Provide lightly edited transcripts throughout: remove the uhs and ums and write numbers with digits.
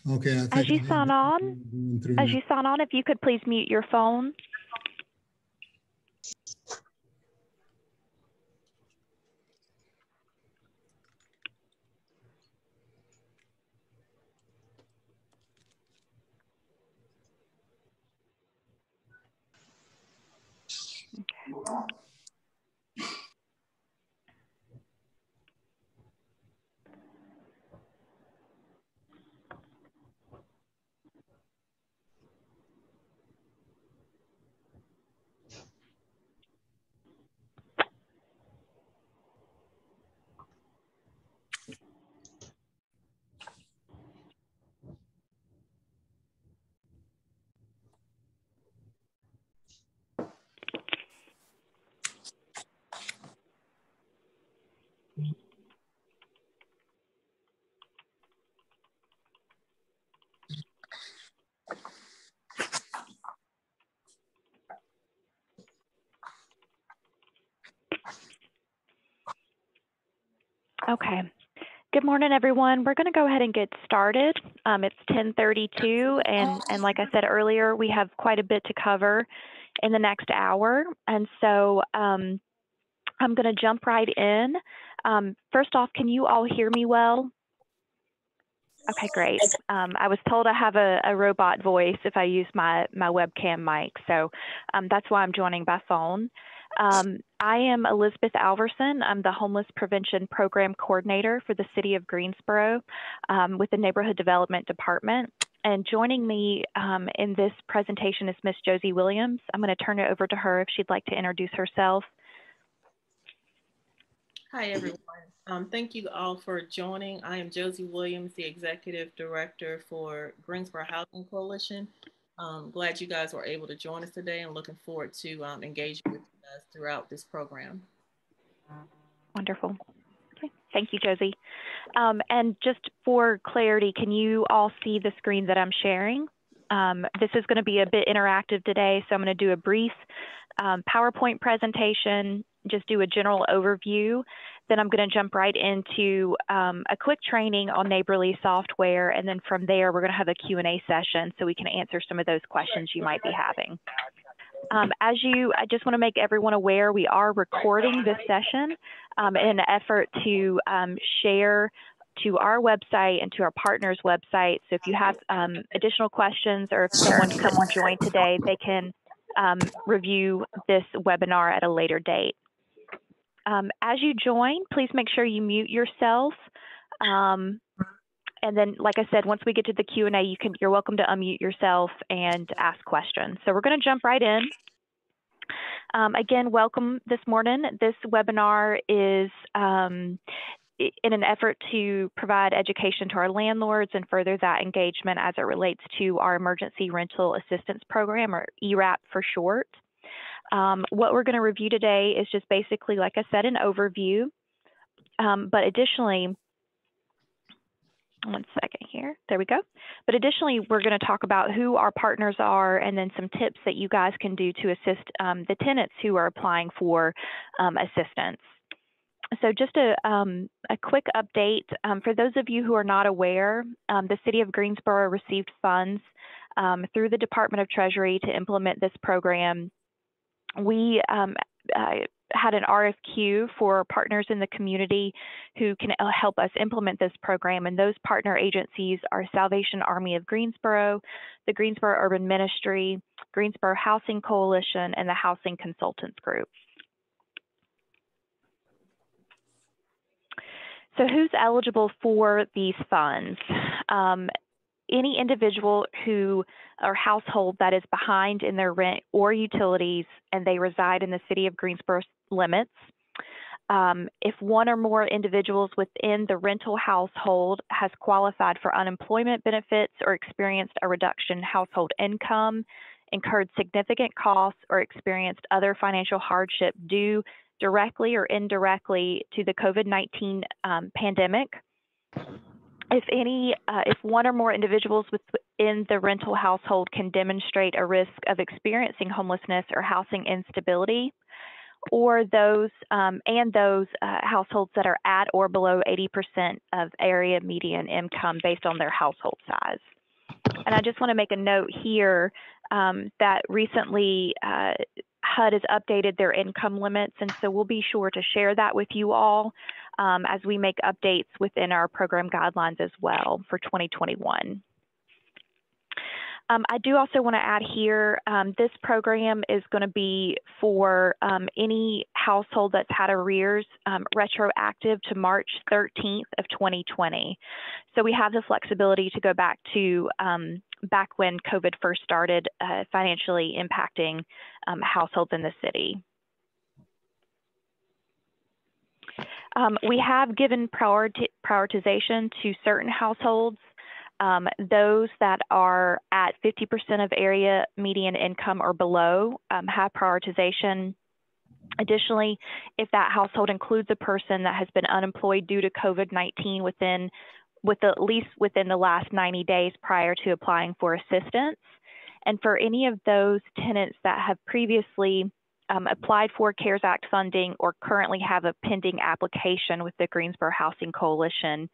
Okay, I think As you sign on, if you could please mute your phone. Okay. Good morning, everyone. We're going to go ahead and get started. It's 10:32, and like I said earlier, we have quite a bit to cover in the next hour. And so I'm going to jump right in. First off, can you all hear me well? Okay, great. I was told I have a robot voice if I use my webcam mic, so that's why I'm joining by phone. I am Elizabeth Alverson. I'm the Homeless Prevention Program Coordinator for the City of Greensboro with the Neighborhood Development Department. And joining me in this presentation is Miss Josie Williams. I'm going to turn it over to her if she'd like to introduce herself. Hi, everyone. Thank you all for joining. I am Josie Williams, the Executive Director for Greensboro Housing Coalition. Glad you guys were able to join us today and looking forward to engaging with you guys throughout this program. Wonderful. Okay. Thank you, Josie. And just for clarity, can you all see the screen that I'm sharing? This is going to be a bit interactive today, so I'm going to do a brief PowerPoint presentation, just do a general overview. Then I'm going to jump right into a quick training on Neighborly software, and then from there we're going to have a Q&A session so we can answer some of those questions you might be having. I just want to make everyone aware we are recording this session in an effort to share to our website and to our partners' website. So if you have additional questions or if someone couldn't join today, they can review this webinar at a later date. As you join, please make sure you mute yourself. And then, like I said, once we get to the Q&A, you're welcome to unmute yourself and ask questions. So we're going to jump right in. Again, welcome this morning. This webinar is in an effort to provide education to our landlords and further that engagement as it relates to our Emergency Rental Assistance Program, or ERAP for short. What we're going to review today is just basically, like I said, an overview, but additionally, one second here, there we go. But additionally, we're going to talk about who our partners are and then some tips that you guys can do to assist the tenants who are applying for assistance. So just a quick update. For those of you who are not aware, the City of Greensboro received funds through the Department of Treasury to implement this program. We had an RFQ for partners in the community who can help us implement this program, and those partner agencies are Salvation Army of Greensboro, the Greensboro Urban Ministry, Greensboro Housing Coalition, and the Housing Consultants Group. So who's eligible for these funds? Any individual or household that is behind in their rent or utilities and they reside in the City of Greensboro limits. If one or more individuals within the rental household has qualified for unemployment benefits or experienced a reduction in household income, incurred significant costs, or experienced other financial hardship due directly or indirectly to the COVID-19 pandemic. If one or more individuals within the rental household can demonstrate a risk of experiencing homelessness or housing instability, or those households that are at or below 80% of area median income based on their household size. And I just want to make a note here that recently HUD has updated their income limits, and so we'll be sure to share that with you all as we make updates within our program guidelines as well for 2021. I do also want to add here, this program is going to be for any household that's had arrears retroactive to March 13th of 2020. So we have the flexibility to go back to back when COVID first started financially impacting households in the city. We have given prioritization to certain households. Those that are at 50% of area median income or below have prioritization. Additionally, if that household includes a person that has been unemployed due to COVID-19 at least within the last 90 days prior to applying for assistance, and for any of those tenants that have previously applied for CARES Act funding or currently have a pending application with the Greensboro Housing Coalition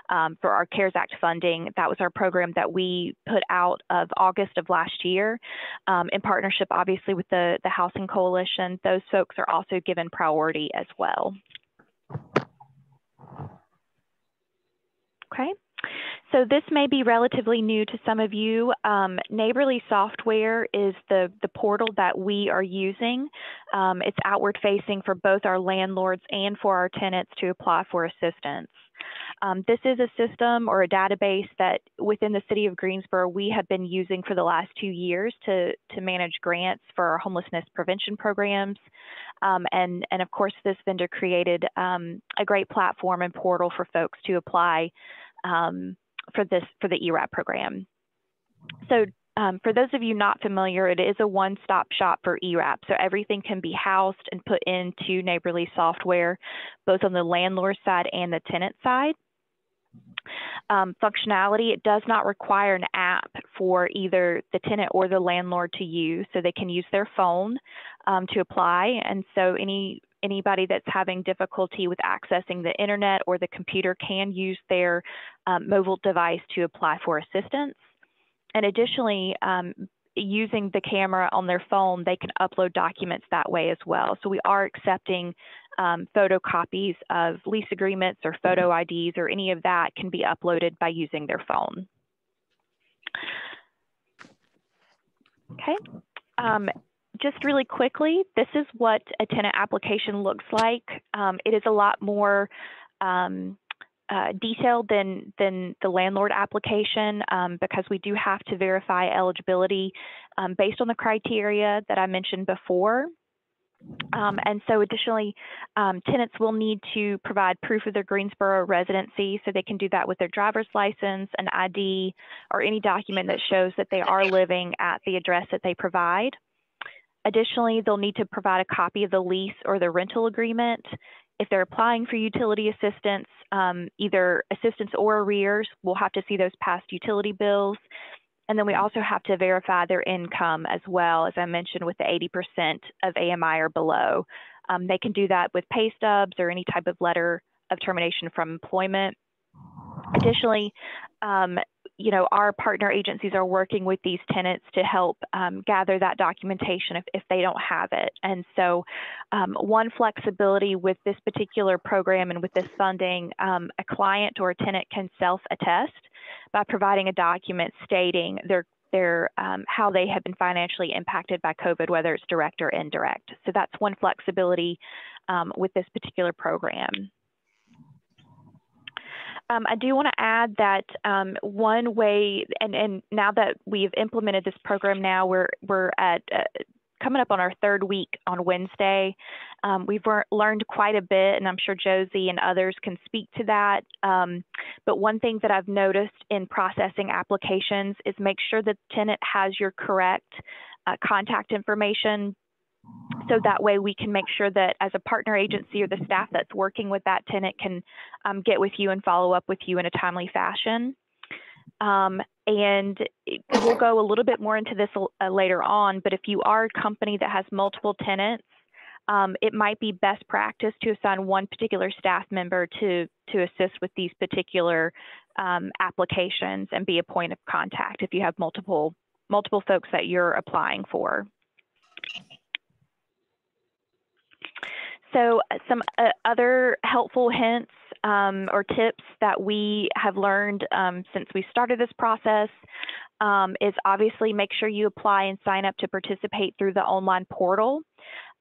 for our CARES Act funding. That was our program that we put out of August of last year in partnership, obviously, with the Housing Coalition. Those folks are also given priority as well. Okay. So this may be relatively new to some of you. Neighborly Software is the portal that we are using. It's outward facing for both our landlords and for our tenants to apply for assistance. This is a system or a database that within the city of Greensboro we have been using for the last 2 years to manage grants for our homelessness prevention programs. And of course, this vendor created a great platform and portal for folks to apply for the ERAP program. So for those of you not familiar, it is a one-stop shop for ERAP. So everything can be housed and put into Neighborly Software, both on the landlord side and the tenant side. Functionality, it does not require an app for either the tenant or the landlord to use, so they can use their phone to apply. And so anybody that's having difficulty with accessing the internet or the computer can use their mobile device to apply for assistance. And additionally, using the camera on their phone, they can upload documents that way as well. So we are accepting photocopies of lease agreements or photo IDs or any of that can be uploaded by using their phone. Okay. Just really quickly, this is what a tenant application looks like. It is a lot more detailed than the landlord application because we do have to verify eligibility based on the criteria that I mentioned before. And so additionally, tenants will need to provide proof of their Greensboro residency, so they can do that with their driver's license, an ID, or any document that shows that they are living at the address that they provide. Additionally, they'll need to provide a copy of the lease or the rental agreement. If they're applying for utility assistance, either assistance or arrears, we'll have to see those past utility bills. And then we also have to verify their income as well, as I mentioned, with the 80% of AMI or below. They can do that with pay stubs or any type of letter of termination from employment. Additionally, our partner agencies are working with these tenants to help gather that documentation if they don't have it. And so one flexibility with this particular program and with this funding, a client or a tenant can self-attest by providing a document stating how they have been financially impacted by COVID, whether it's direct or indirect. So that's one flexibility with this particular program. I do want to add that one way, and now that we've implemented this program now, we're at coming up on our 3rd week on Wednesday. We've learned quite a bit, and I'm sure Josie and others can speak to that. But one thing that I've noticed in processing applications is make sure that the tenant has your correct contact information. So that way we can make sure that as a partner agency or the staff that's working with that tenant can get with you and follow up with you in a timely fashion. And we'll go a little bit more into this later on, but if you are a company that has multiple tenants, it might be best practice to assign one particular staff member to assist with these particular applications and be a point of contact if you have multiple folks that you're applying for. So some other helpful hints or tips that we have learned since we started this process is obviously make sure you apply and sign up to participate through the online portal.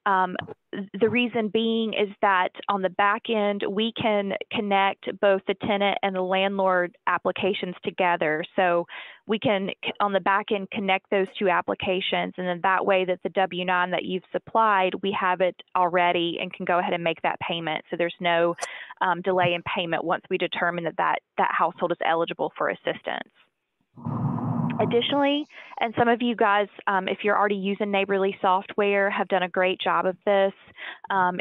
The reason being is that on the back end, we can connect both the tenant and the landlord applications together. So we can, on the back end, connect those two applications, and then that way that the W-9 that you've supplied, we have it already and can go ahead and make that payment. So there's no delay in payment once we determine that household is eligible for assistance. Additionally, and some of you guys, if you're already using Neighborly software, have done a great job of this.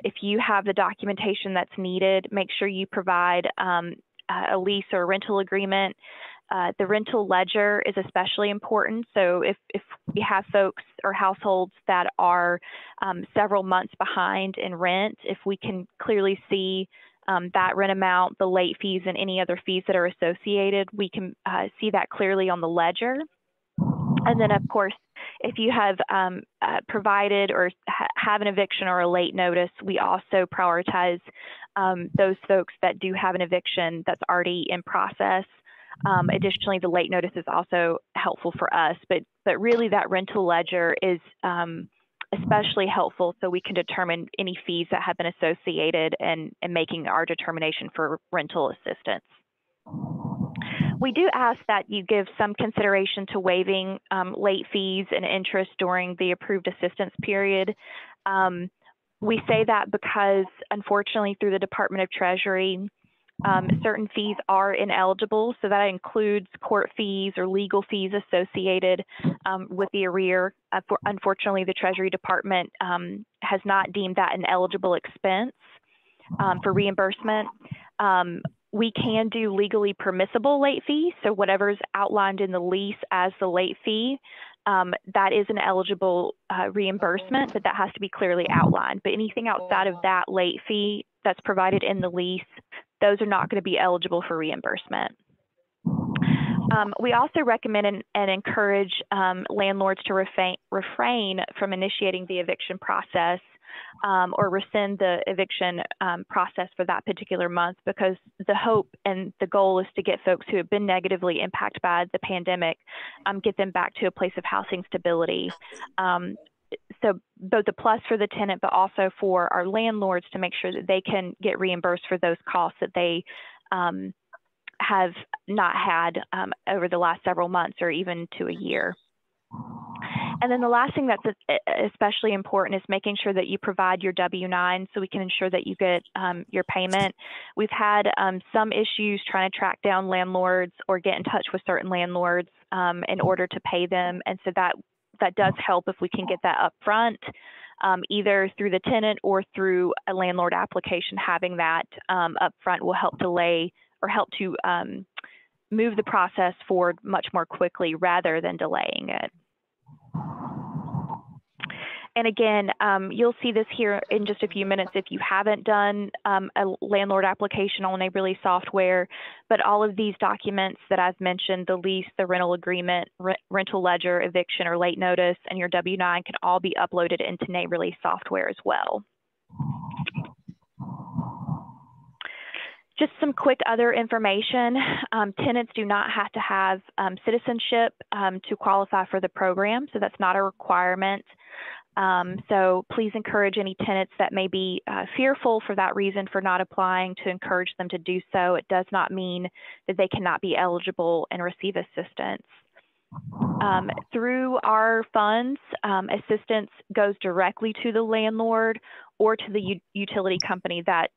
If you have the documentation that's needed, make sure you provide a lease or a rental agreement. The rental ledger is especially important. So if we have folks or households that are several months behind in rent, if we can clearly see that rent amount, the late fees, and any other fees that are associated, we can see that clearly on the ledger. And then, of course, if you have provided or have an eviction or a late notice, we also prioritize those folks that do have an eviction that's already in process. Additionally, the late notice is also helpful for us, but really that rental ledger is especially helpful so we can determine any fees that have been associated and making our determination for rental assistance. We do ask that you give some consideration to waiving late fees and interest during the approved assistance period. We say that because, unfortunately, through the Department of Treasury, certain fees are ineligible, so that includes court fees or legal fees associated with the arrear. Unfortunately, the Treasury Department has not deemed that an eligible expense for reimbursement. We can do legally permissible late fees, so whatever's outlined in the lease as the late fee, that is an eligible reimbursement, but that has to be clearly outlined. But anything outside of that late fee that's provided in the lease, those are not going to be eligible for reimbursement. We also recommend and encourage landlords to refrain from initiating the eviction process or rescind the eviction process for that particular month, because the hope and the goal is to get folks who have been negatively impacted by the pandemic, get them back to a place of housing stability. So both a plus for the tenant, but also for our landlords to make sure that they can get reimbursed for those costs that they have not had over the last several months or even to a year. And then the last thing that's especially important is making sure that you provide your W-9 so we can ensure that you get your payment. We've had some issues trying to track down landlords or get in touch with certain landlords in order to pay them. And so that does help if we can get that up front, either through the tenant or through a landlord application. Having that up front will help delay or help to move the process forward much more quickly rather than delaying it. And again, you'll see this here in just a few minutes if you haven't done a landlord application on Neighborly software, but all of these documents that I've mentioned, the lease, the rental agreement, rental ledger, eviction or late notice, and your W-9 can all be uploaded into Neighborly software as well. Just some quick other information. Tenants do not have to have citizenship to qualify for the program, so that's not a requirement. So please encourage any tenants that may be fearful for that reason for not applying to encourage them to do so. It does not mean that they cannot be eligible and receive assistance. Through our funds, assistance goes directly to the landlord or to the utility company that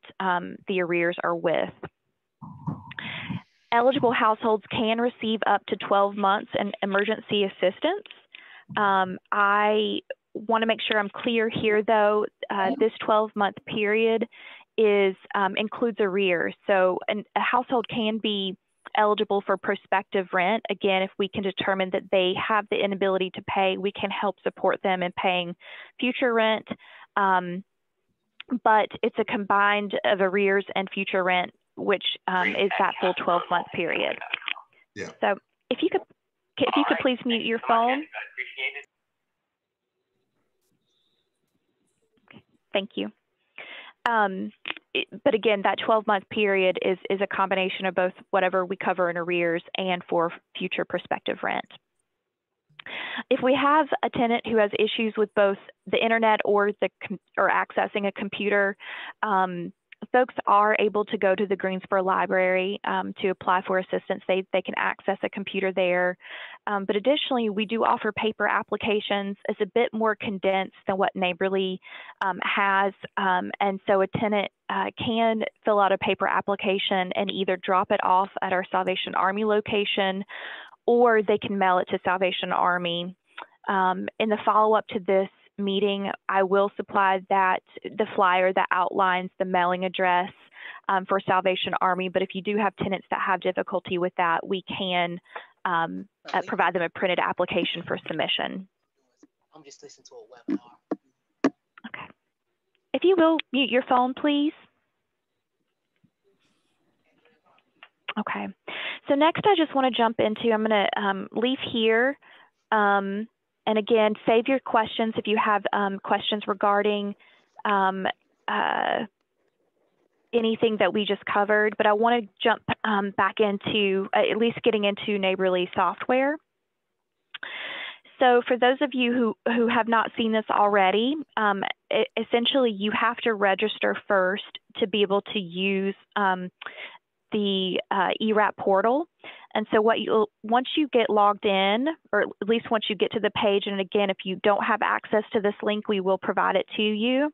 the arrears are with. Eligible households can receive up to 12 months in emergency assistance. I want to make sure I'm clear here, though. This 12-month period includes arrears. So a household can be eligible for prospective rent. Again, if we can determine that they have the inability to pay, we can help support them in paying future rent. but it's a combined of arrears and future rent, which is that full 12-month period. Yeah. So if you could please mute your phone. Thank you. But again, that 12-month period is a combination of both whatever we cover in arrears and for future prospective rent. If we have a tenant who has issues with both the internet or accessing a computer, folks are able to go to the Greensboro Library to apply for assistance. They can access a computer there. But additionally, we do offer paper applications. It's a bit more condensed than what Neighborly has. And so a tenant can fill out a paper application and either drop it off at our Salvation Army location, or they can mail it to Salvation Army. In the follow-up to this meeting, I will supply the flyer that outlines the mailing address for Salvation Army. But if you do have tenants that have difficulty with that, we can provide them a printed application for submission. I'm just listening to a webinar. Okay. If you will mute your phone, please. Okay. So next, I just want to jump into, I'm going to leave here. And again, save your questions if you have questions regarding anything that we just covered. But I want to jump back into at least getting into Neighborly software. So for those of you who have not seen this already, essentially you have to register first to be able to use the ERAP portal. And so once you get logged in, or at least once you get to the page, and again, if you don't have access to this link, we will provide it to you.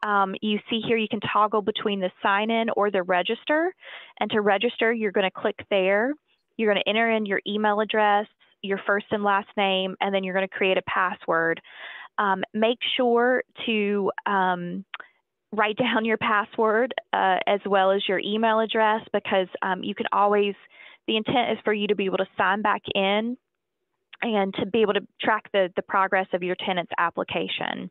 You see here, you can toggle between the sign in or the register. And to register, you're going to click there. You're going to enter in your email address, your first and last name, and then you're going to create a password. Make sure to write down your password as well as your email address, because you can always, the intent is for you to be able to sign back in and to be able to track the progress of your tenant's application.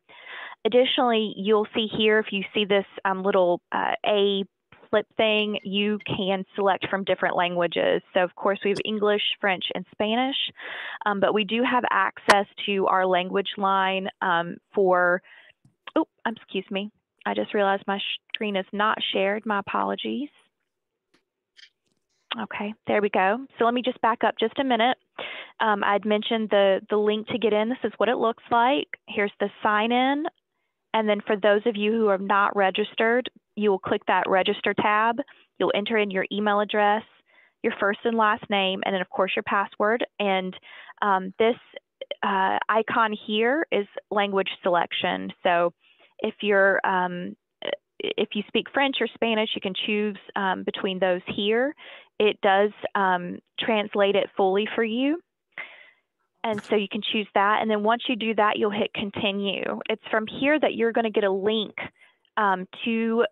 Additionally, you'll see here, if you see this little A flip thing, you can select from different languages. So of course we have English, French, and Spanish, but we do have access to our language line for, excuse me. I just realized my screen is not shared. My apologies. Okay, there we go. So let me just back up just a minute. I'd mentioned the link to get in. This is what it looks like. Here's the sign in. And then for those of you who are not registered, you will click that register tab. You'll enter in your email address, your first and last name, and then of course your password. And this icon here is language selection. So if you speak French or Spanish, you can choose between those here. It does translate it fully for you. And so you can choose that. And then once you do that, you'll hit continue. It's from here that you're going to get a link through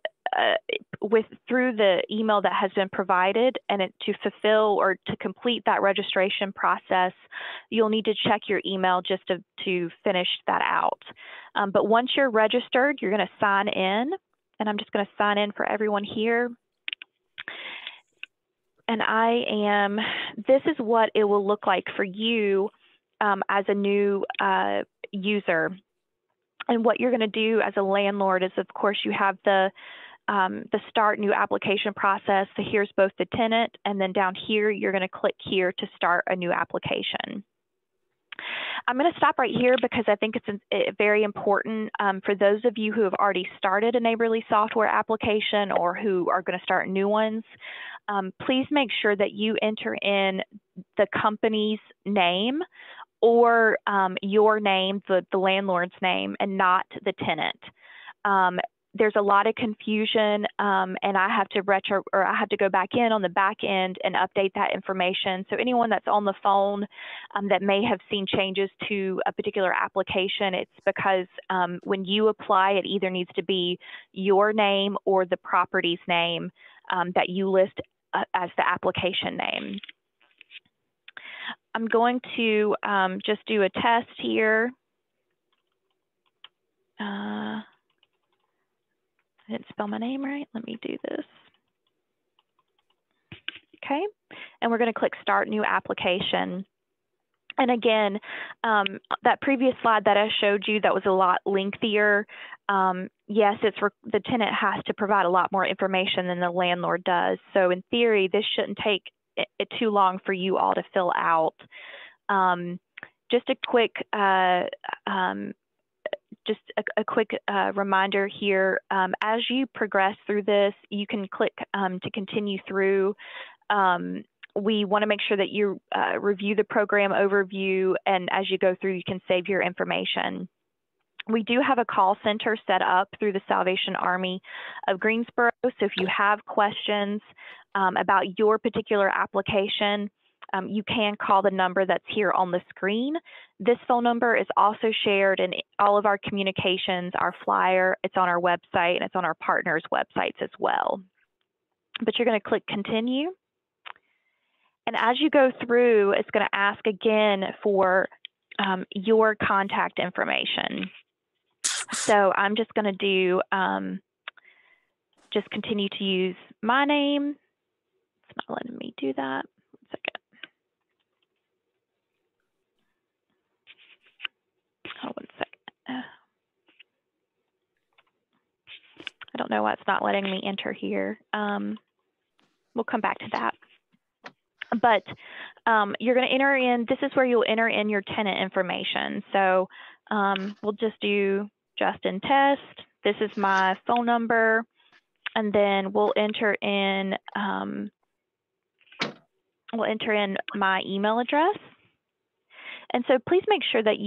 the email that has been provided, and to fulfill or to complete that registration process, you'll need to check your email just to finish that out. But once you're registered, you're going to sign in, and I'm just going to sign in for everyone here. And this is what it will look like for you as a new user. And what you're going to do as a landlord is, of course, you have the start new application process. So here's both the tenant, and then down here, you're going to click here to start a new application. I'm going to stop right here because I think it's very important for those of you who have already started a Neighborly software application or who are going to start new ones. Please make sure that you enter in the company's name or your name, the landlord's name, and not the tenant. There's a lot of confusion, and I have to go back in on the back end and update that information. So anyone that's on the phone that may have seen changes to a particular application, it's because when you apply, it either needs to be your name or the property's name that you list as the application name. I'm going to just do a test here. I didn't spell my name right. Let me do this. Okay, and we're going to click Start New Application. And again, that previous slide that I showed you that was a lot lengthier. Yes, the tenant has to provide a lot more information than the landlord does. So in theory, this shouldn't take it too long for you all to fill out. Just a quick reminder here, as you progress through this, you can click to continue through. We want to make sure that you review the program overview, and as you go through, you can save your information. We do have a call center set up through the Salvation Army of Greensboro, so if you have questions about your particular application, you can call the number that's here on the screen. This phone number is also shared in all of our communications, our flyer, it's on our website, and it's on our partners' websites as well. But you're going to click Continue. And as you go through, it's going to ask again for your contact information. So I'm just going to do, just continue to use my name. It's not letting me do that. 1 second. Oh, 1 second. I don't know why it's not letting me enter here. We'll come back to that. But you're going to enter in, this is where you'll enter in your tenant information. So we'll just do Justin Test. This is my phone number. And then we'll enter in my email address. And so please make sure that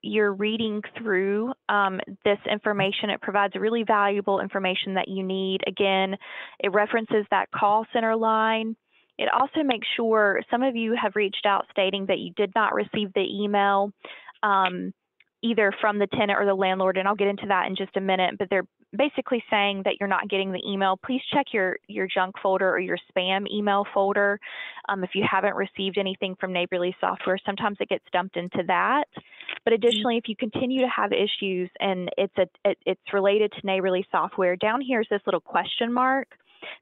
you're reading through this information. It provides really valuable information that you need. Again, it references that call center line. It also makes sure, some of you have reached out stating that you did not receive the email either from the tenant or the landlord, and I'll get into that in just a minute, but they're basically saying that you're not getting the email. Please check your junk folder or your spam email folder if you haven't received anything from Neighborly Software. Sometimes it gets dumped into that. But additionally, if you continue to have issues and it's related to Neighborly Software, down here is this little question mark.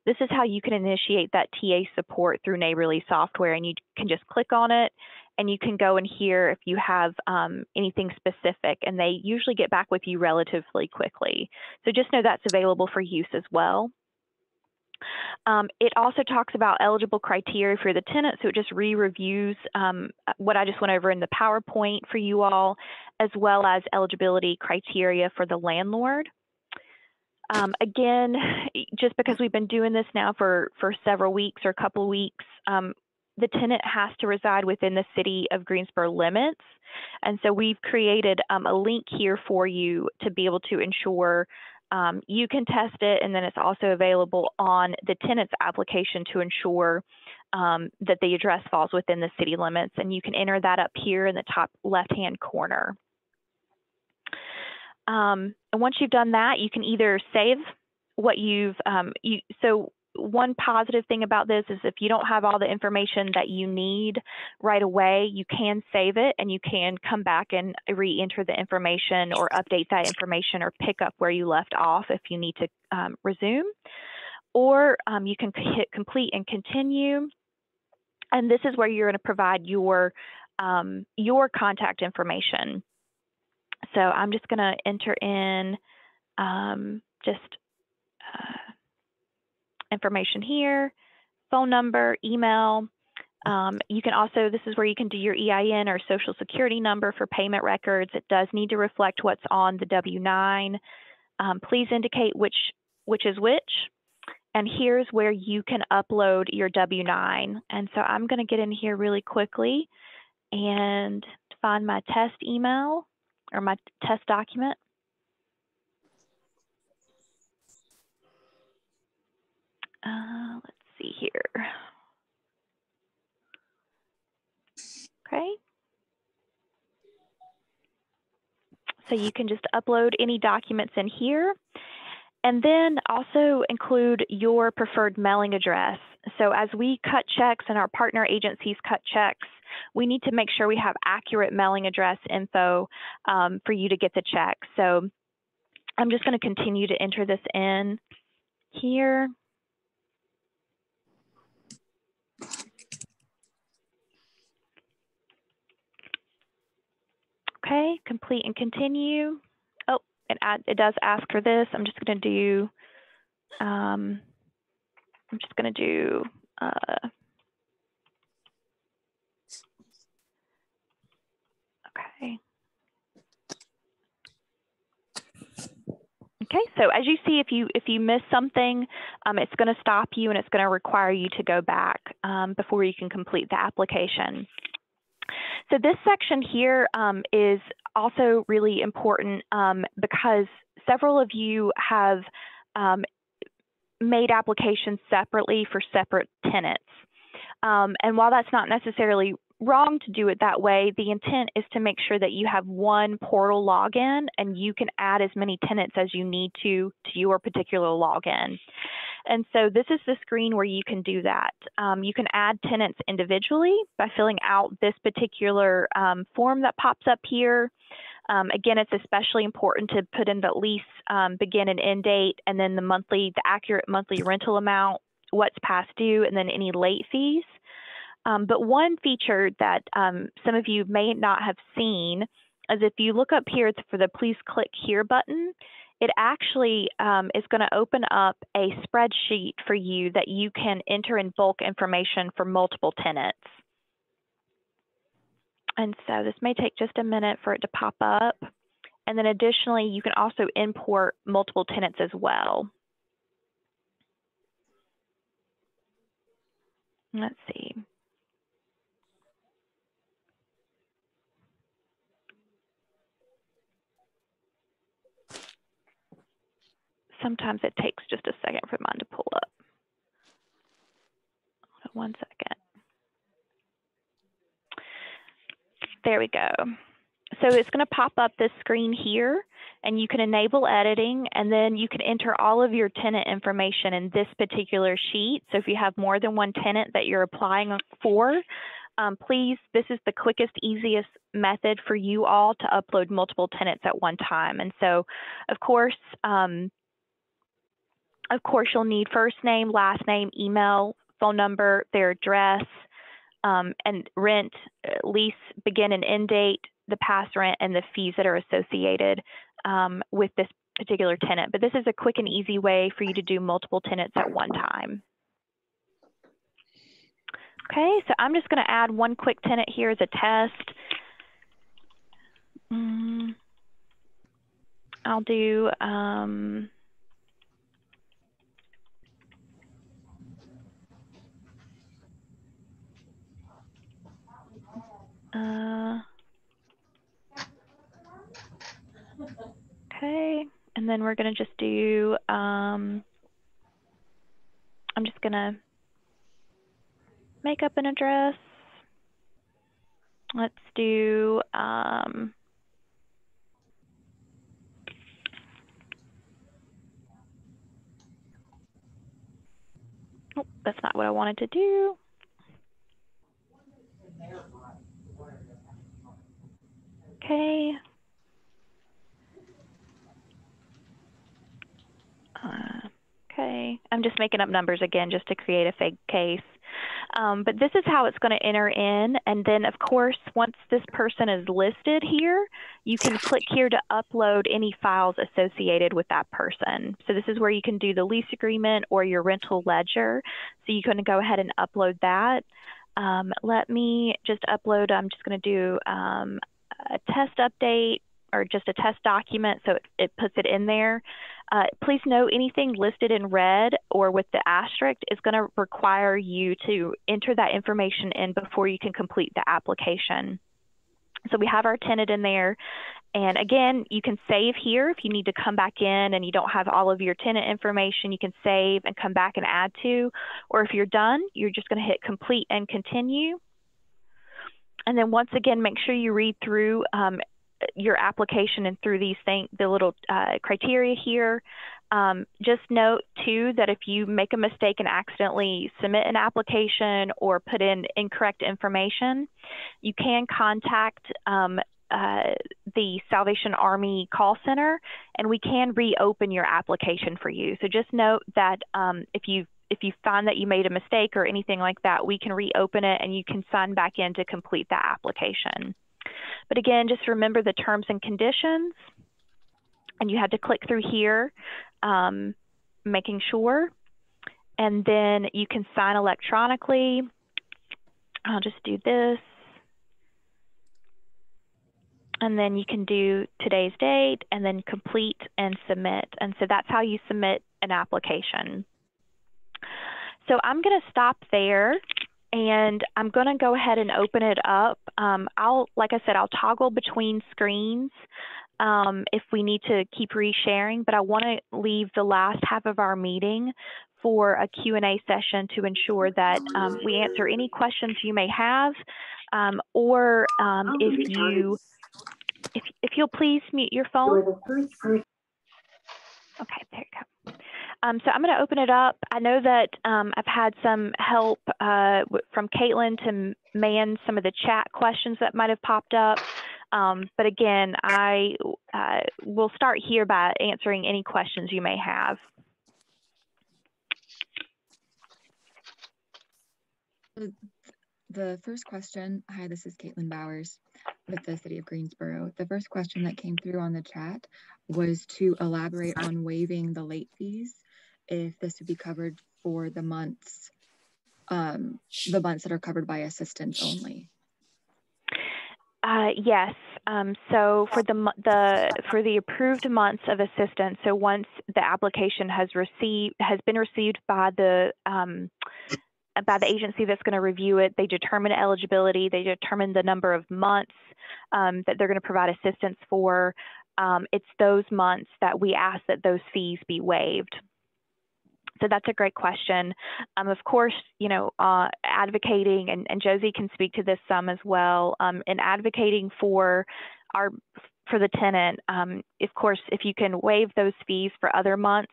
This is how you can initiate that TA support through Neighborly Software, and you can just click on it and you can go in here if you have anything specific, and they usually get back with you relatively quickly. So just know that's available for use as well. It also talks about eligible criteria for the tenant, so it just re-reviews what I just went over in the PowerPoint for you all, as well as eligibility criteria for the landlord. Again, just because we've been doing this now for several weeks or a couple of weeks, the tenant has to reside within the city of Greensboro limits. And so we've created a link here for you to be able to ensure you can test it, and then it's also available on the tenant's application to ensure that the address falls within the city limits. And you can enter that up here in the top left-hand corner. And once you've done that, you can either save what you've, so one positive thing about this is if you don't have all the information that you need right away, you can save it and you can come back and re-enter the information or update that information or pick up where you left off if you need to resume. Or you can hit complete and continue. And this is where you're going to provide your contact information. So I'm just going to enter in information here, phone number, email. You can also, this is where you can do your EIN or social security number for payment records. It does need to reflect what's on the W-9. Please indicate which is which. And here's where you can upload your W-9. And so I'm going to get in here really quickly and find my test email or my test document. Let's see here. Okay. So you can just upload any documents in here, and then also include your preferred mailing address. So as we cut checks and our partner agencies cut checks, we need to make sure we have accurate mailing address info for you to get the check. So I'm just going to continue to enter this in here. Okay, complete and continue. Oh, it does ask for this. I'm just going to do, okay. Okay, so as you see, if you miss something, it's going to stop you and it's going to require you to go back before you can complete the application. So this section here is also really important because several of you have made applications separately for separate tenants. And while that's not necessarily wrong to do it that way, the intent is to make sure that you have one portal login and you can add as many tenants as you need to your particular login. And so this is the screen where you can do that. You can add tenants individually by filling out this particular form that pops up here. Again, it's especially important to put in the lease begin and end date, and then the accurate monthly rental amount, what's past due, and then any late fees. But one feature that some of you may not have seen is if you look up here for the please click here button, it actually is going to open up a spreadsheet for you that you can enter in bulk information for multiple tenants. And so this may take just a minute for it to pop up. And then additionally, you can also import multiple tenants as well. Let's see. Sometimes it takes just a second for mine to pull up. 1 second. There we go. So it's going to pop up this screen here, and you can enable editing, and then you can enter all of your tenant information in this particular sheet. So if you have more than one tenant that you're applying for, please, this is the quickest, easiest method for you all to upload multiple tenants at one time. And so, of course, you'll need first name, last name, email, phone number, their address, and rent, lease, begin and end date, the past rent, and the fees that are associated with this particular tenant. But this is a quick and easy way for you to do multiple tenants at one time. Okay, so I'm just going to add one quick tenant here as a test. I'll do okay, and then we're going to just do, I'm just going to make up an address. Let's do, oh, that's not what I wanted to do. Okay. Okay, I'm just making up numbers again just to create a fake case. But this is how it's going to enter in. And then, of course, once this person is listed here, you can click here to upload any files associated with that person. So this is where you can do the lease agreement or your rental ledger. So you can go ahead and upload that. Let me just upload, I'm just going to do a test update or just a test document, so it puts it in there. Please note anything listed in red or with the asterisk is going to require you to enter that information in before you can complete the application. So we have our tenant in there. And again, you can save here if you need to come back in and you don't have all of your tenant information, you can save and come back and add to. Or if you're done, you're just going to hit complete and continue. And then once again, make sure you read through your application and through these things, the little criteria here. Just note too that if you make a mistake and accidentally submit an application or put in incorrect information, you can contact the Salvation Army call center, and we can reopen your application for you. So just note that if you find that you made a mistake or anything like that, we can reopen it and you can sign back in to complete that application. But again, just remember the terms and conditions, and you had to click through here, making sure, and then you can sign electronically. I'll just do this. And then you can do today's date and then complete and submit. And so that's how you submit an application. So I'm going to stop there, and I'm going to go ahead and open it up. Like I said, I'll toggle between screens if we need to keep resharing, but I want to leave the last half of our meeting for a Q&A session to ensure that we answer any questions you may have, or if you'll please mute your phone. Okay, there you go. So I'm going to open it up. I know that I've had some help from Caitlin to man some of the chat questions that might have popped up. But again, I will start here by answering any questions you may have. The first question, hi, this is Caitlin Bowers with the City of Greensboro. The first question that came through on the chat was to elaborate on waiving the late fees, if this would be covered for the months that are covered by assistance only. Yes. So for the approved months of assistance, so once the application has been received by the agency that's going to review it, they determine eligibility, they determine the number of months that they're going to provide assistance for. It's those months that we ask that those fees be waived. So that's a great question. Of course, advocating, and Josie can speak to this some as well, in advocating for the tenant, of course, if you can waive those fees for other months,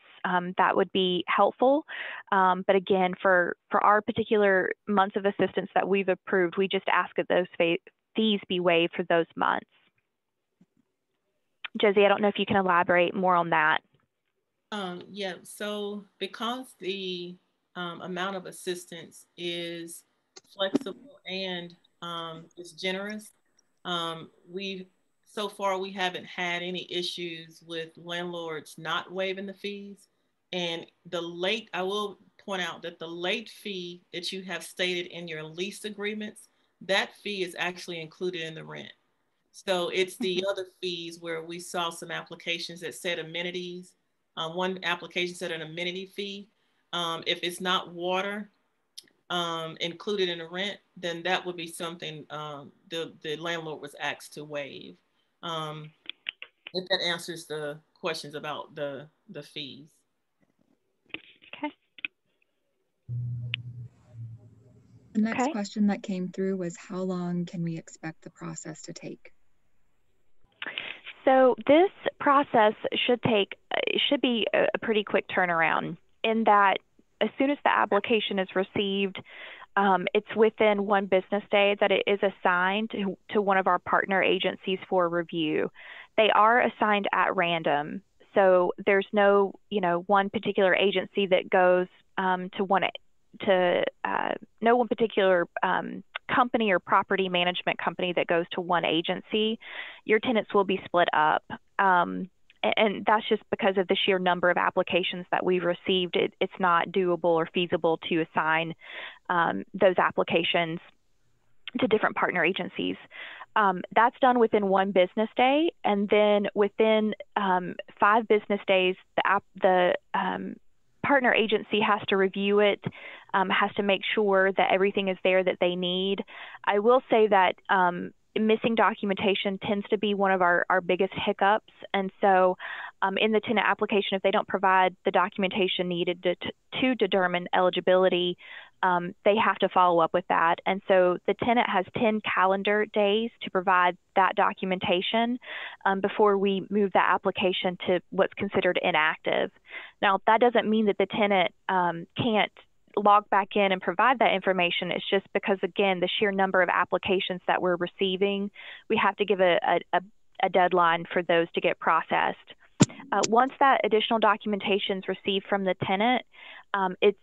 that would be helpful. But again, for our particular months of assistance that we've approved, we just ask that those fees be waived for those months. Josie, I don't know if you can elaborate more on that. Yeah, so because the amount of assistance is flexible and is generous, so far we haven't had any issues with landlords not waiving the fees. And I will point out that the late fee that you have stated in your lease agreements, that fee is actually included in the rent. So it's the other fees where we saw some applications that said amenities. One application said an amenity fee. If it's not water included in the rent, then that would be something the landlord was asked to waive. If that answers the questions about the fees. Okay. The next question that came through was, how long can we expect the process to take? So this process should be a pretty quick turnaround, in that as soon as the application is received, it's within 1 business day that it is assigned to one of our partner agencies for review. They are assigned at random, so there's no one particular agency that goes no one particular company or property management company that goes to one agency. Your tenants will be split up. And that's just because of the sheer number of applications that we've received. It's not doable or feasible to assign those applications to different partner agencies. That's done within 1 business day, and then within 5 business days, the partner agency has to review it, has to make sure that everything is there that they need. I will say that missing documentation tends to be one of our biggest hiccups. And so in the tenant application, if they don't provide the documentation needed to determine eligibility, they have to follow up with that. And so the tenant has 10 calendar days to provide that documentation before we move that application to what's considered inactive. Now, that doesn't mean that the tenant can't log back in and provide that information. It's just because, again, the sheer number of applications that we're receiving, we have to give a deadline for those to get processed. Once that additional documentation is received from the tenant, it's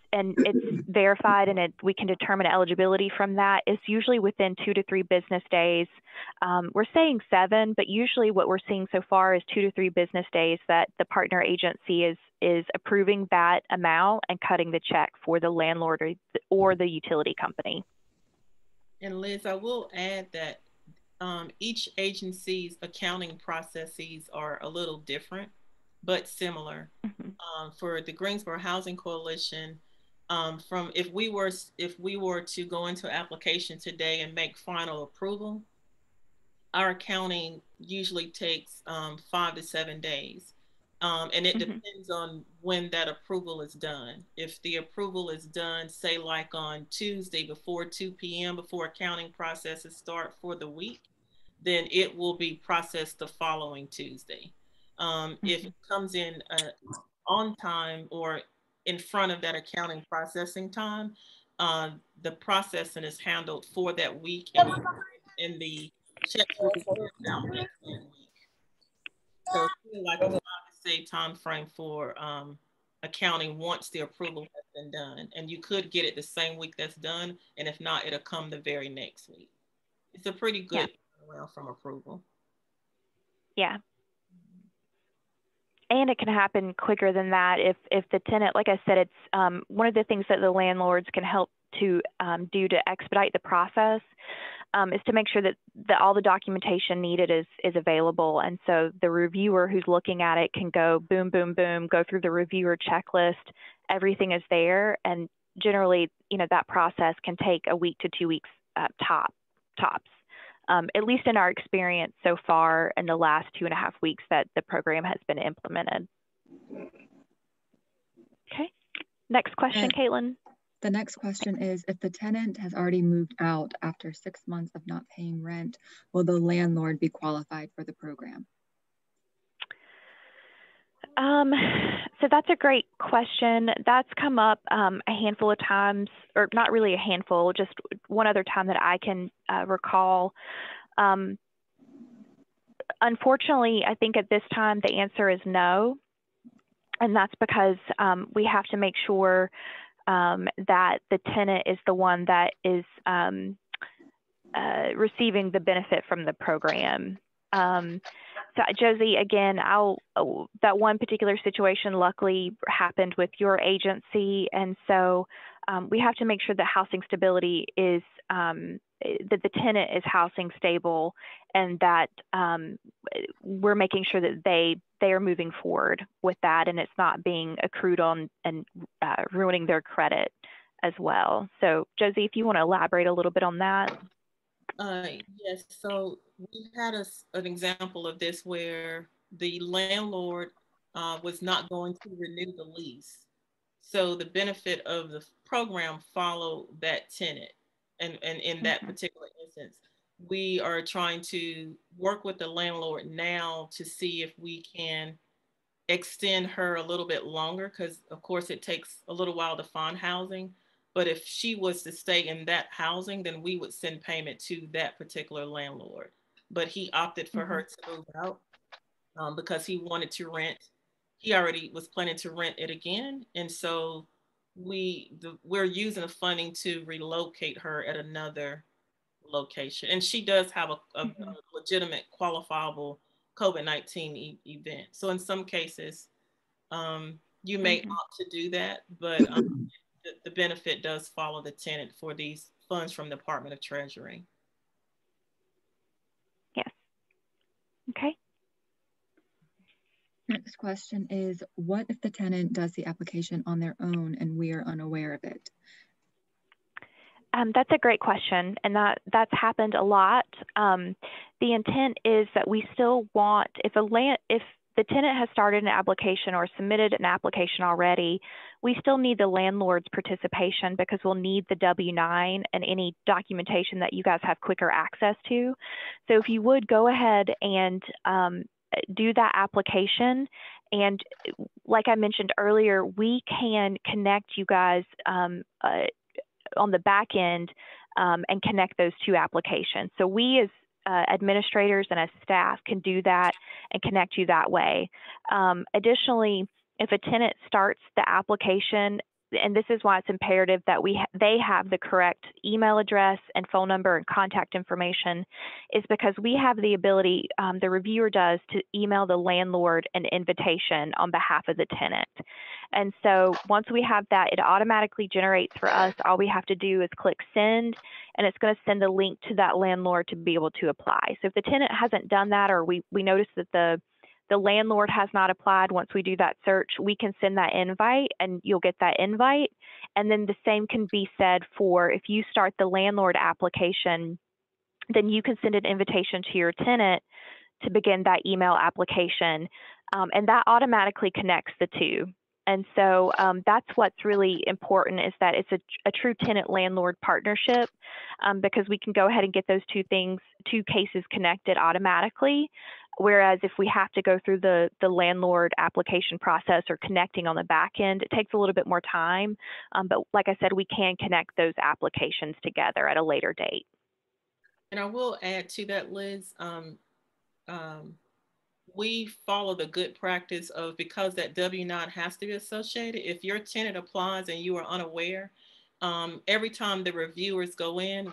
verified and we can determine eligibility from that. It's usually within 2 to 3 business days. We're saying 7, but usually what we're seeing so far is 2 to 3 business days that the partner agency is approving that amount and cutting the check for the landlord or the utility company. And Liz, I will add that each agency's accounting processes are a little different, but similar. Mm-hmm. For the Greensboro Housing Coalition, if we were to go into application today and make final approval, our accounting usually takes 5 to 7 days. And it mm-hmm. depends on when that approval is done. If the approval is done, say like on Tuesday before 2 p.m., before accounting processes start for the week, then it will be processed the following Tuesday. Mm-hmm. If it comes in on time or in front of that accounting processing time, the processing is handled for that week, and the checks will be sent out next week. So it's like a 5 to 6 time frame for accounting once the approval has been done. And you could get it the same week that's done, and if not, it'll come the very next week. It's a pretty good turnaround from approval. Yeah. And it can happen quicker than that if the tenant, like I said, it's one of the things that the landlords can help to do to expedite the process is to make sure that all the documentation needed is available. And so the reviewer who's looking at it can go boom, boom, boom, go through the reviewer checklist. Everything is there. And generally, that process can take a week to 2 weeks tops. At least in our experience so far in the last 2.5 weeks that the program has been implemented. Okay, next question, Caitlin. The next question is, if the tenant has already moved out after 6 months of not paying rent, will the landlord be qualified for the program? So that's a great question. That's come up a handful of times, or not really a handful, just one other time that I can recall. Unfortunately, I think at this time the answer is no. And that's because we have to make sure that the tenant is the one that is receiving the benefit from the program. So Josie, again, that one particular situation luckily happened with your agency. And so we have to make sure that housing stability is, that the tenant is housing stable, and that we're making sure that they are moving forward with that, and it's not being accrued on and ruining their credit as well. So Josie, if you want to elaborate a little bit on that. Yes, so we had an example of this where the landlord was not going to renew the lease. So the benefit of the program followed that tenant. And in that particular instance, we are trying to work with the landlord now to see if we can extend her a little bit longer, because of course it takes a little while to find housing. But if she was to stay in that housing, then we would send payment to that particular landlord. But he opted for her to move out because he wanted to rent. He already was planning to rent it again. And so we're using the funding to relocate her at another location. And she does have a legitimate, qualifiable COVID-19 event. So in some cases, you may opt to do that, but the benefit does follow the tenant for these funds from the Department of Treasury. Yes. Okay. Next question is, what if the tenant does the application on their own and we are unaware of it? That's a great question, and that's happened a lot. The intent is that we still want, if the tenant has started an application or submitted an application already, we still need the landlord's participation, because we'll need the W-9 and any documentation that you guys have quicker access to. So if you would go ahead and do that application. And like I mentioned earlier, we can connect you guys on the back end and connect those two applications. So we as administrators and as staff can do that and connect you that way. Additionally, if a tenant starts the application, and this is why it's imperative that they have the correct email address and phone number and contact information, is because we have the ability, the reviewer does, to email the landlord an invitation on behalf of the tenant. And so once we have that, it automatically generates for us. All we have to do is click send, and it's going to send a link to that landlord to be able to apply. So if the tenant hasn't done that, or we notice that the landlord has not applied, once we do that search, we can send that invite and you'll get that invite. And then the same can be said for if you start the landlord application, then you can send an invitation to your tenant to begin that email application. And that automatically connects the two. And so that's what's really important, is that it's a true tenant-landlord partnership, because we can go ahead and get those two cases connected automatically. Whereas if we have to go through the landlord application process or connecting on the back end, it takes a little bit more time. But like I said, we can connect those applications together at a later date. And I will add to that, Liz, we follow the good practice of, because that W-9 has to be associated, if your tenant applies and you are unaware, every time the reviewers go in,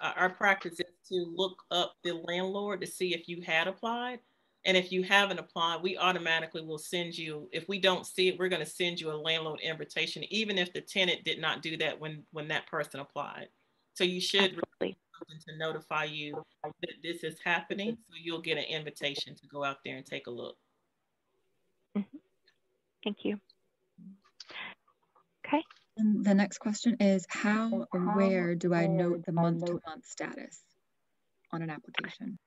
our practice is to look up the landlord to see if you had applied. And if you haven't applied, we automatically will send you, if we don't see it, we're going to send you a landlord invitation, even if the tenant did not do that when that person applied. So you should receive something to notify you that this is happening, so you'll get an invitation to go out there and take a look. Thank you. Okay. And the next question is, how or where do I note the month-to-month status on an application?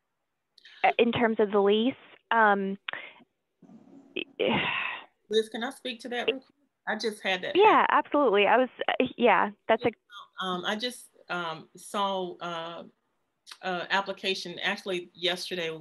In terms of the lease? Liz, can I speak to that real quick? I just had that. Yeah, absolutely. That's a... I just saw application actually yesterday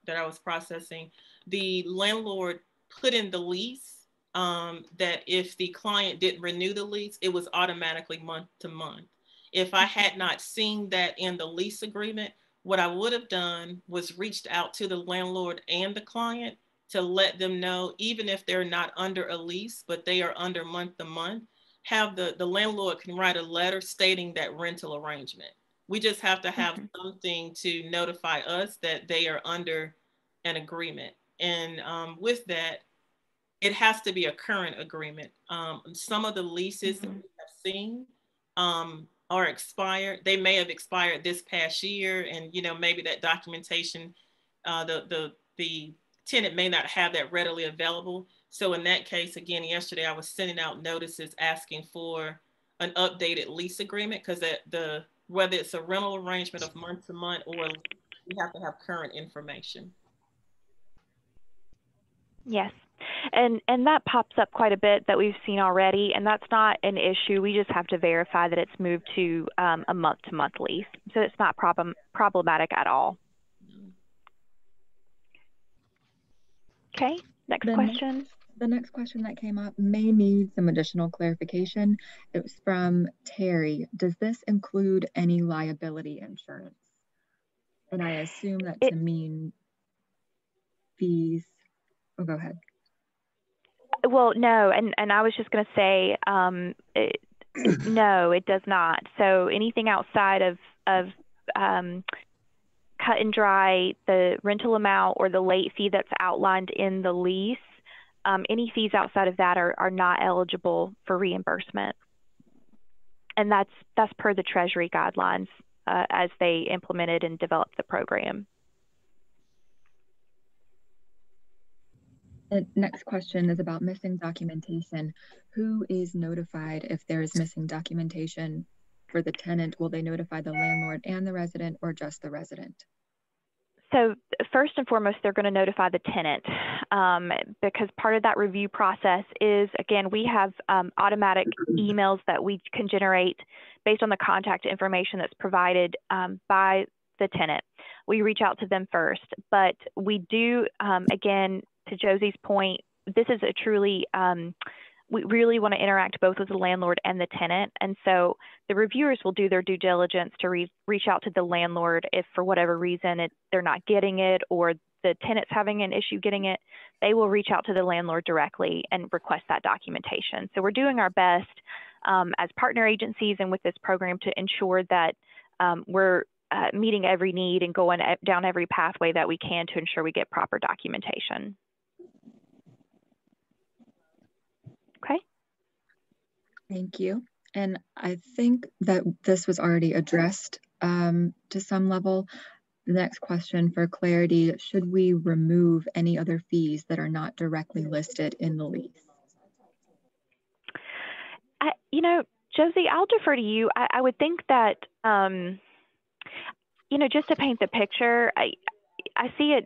that I was processing. The landlord put in the lease that if the client didn't renew the lease, it was automatically month to month. If I had not seen that in the lease agreement, what I would have done was reached out to the landlord and the client to let them know, even if they're not under a lease, but they are under month to month, have the landlord can write a letter stating that rental arrangement. We just have to have something to notify us that they are under an agreement. And with that, it has to be a current agreement. Some of the leases that we have seen are expired. They may have expired this past year, and maybe that documentation, the tenant may not have that readily available. So in that case, again, yesterday I was sending out notices asking for an updated lease agreement, because whether it's a rental arrangement of month to month, or we have to have current information. Yes. And that pops up quite a bit that we've seen already, and that's not an issue. We just have to verify that it's moved to a month-to-month lease. So it's not problematic at all. Okay, next question. The next question that came up may need some additional clarification. It was from Terry. Does this include any liability insurance? And I assume that to mean fees. Oh, go ahead. Well, no, and I was just going to say, no, it does not. So anything outside of cut and dry, the rental amount or the late fee that's outlined in the lease, any fees outside of that are not eligible for reimbursement. And that's per the Treasury guidelines as they implemented and developed the program. The next question is about missing documentation. Who is notified if there is missing documentation for the tenant? Will they notify the landlord and the resident, or just the resident? So first and foremost, they're going to notify the tenant because part of that review process is, again, we have automatic emails that we can generate based on the contact information that's provided by the tenant. We reach out to them first, but we do, again, to Josie's point, this is a truly, we really want to interact both with the landlord and the tenant. And so the reviewers will do their due diligence to reach out to the landlord if for whatever reason they're not getting it or the tenant's having an issue getting it. They will reach out to the landlord directly and request that documentation. So we're doing our best as partner agencies and with this program to ensure that we're meeting every need and going down every pathway that we can to ensure we get proper documentation. Okay. Thank you. And I think that this was already addressed to some level. The next question for clarity, should we remove any other fees that are not directly listed in the lease? You know, Josie, I'll defer to you. I would think that, you know, just to paint the picture, I see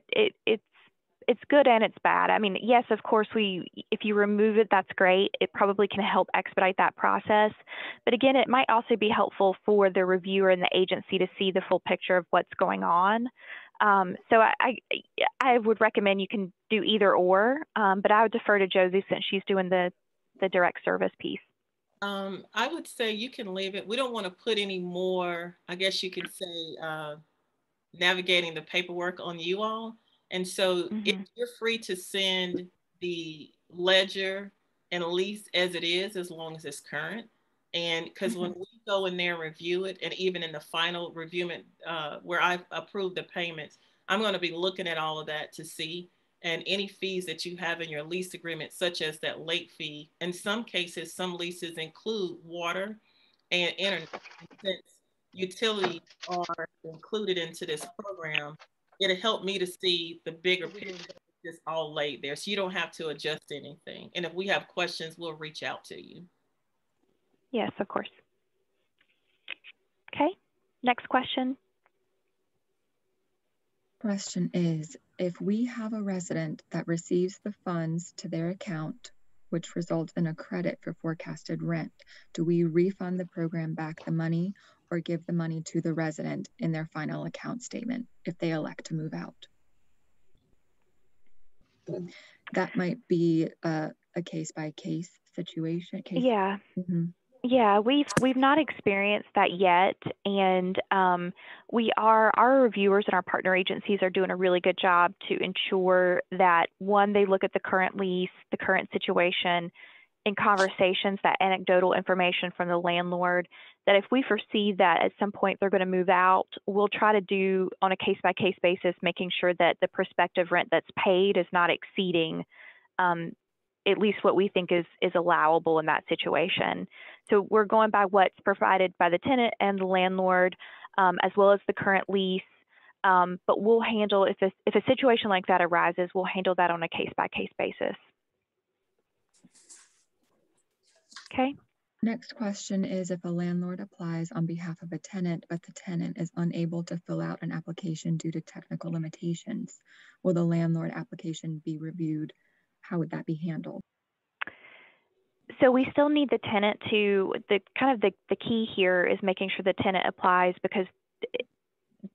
it's good and it's bad. I mean, yes, of course, if you remove it, that's great. It probably can help expedite that process. But again, it might also be helpful for the reviewer and the agency to see the full picture of what's going on. So I would recommend you can do either or, but I would defer to Josie since she's doing the direct service piece. I would say you can leave it. We don't want to put any more, I guess you could say, navigating the paperwork on you all. And so you're free to send the ledger and lease as it is, as long as it's current. And because when we go in there and review it, and even in the final review where I approve the payments, I'm going to be looking at all of that to see. And any fees that you have in your lease agreement, such as that late fee. In some cases, some leases include water and internet. Since utilities are included into this program, it'll help me to see the bigger picture just all laid there. So you don't have to adjust anything. And if we have questions, we'll reach out to you. Yes, of course. Okay, next question. Question is, if we have a resident that receives the funds to their account, which results in a credit for forecasted rent, do we refund the program back the money or give the money to the resident in their final account statement if they elect to move out? That might be a case-by-case situation. Yeah. Yeah, we've not experienced that yet, and our reviewers and our partner agencies are doing a really good job to ensure that, one, they look at the current lease, the current situation, in conversations, that anecdotal information from the landlord, that if we foresee that at some point they're going to move out, we'll try to do on a case-by-case basis, making sure that the prospective rent that's paid is not exceeding at least what we think is allowable in that situation. So we're going by what's provided by the tenant and the landlord, as well as the current lease. But we'll handle, if a situation like that arises, we'll handle that on a case-by-case basis. Okay. Next question is, if a landlord applies on behalf of a tenant, but the tenant is unable to fill out an application due to technical limitations, will the landlord application be reviewed? How would that be handled? So we still need the tenant to, the key here is making sure the tenant applies, because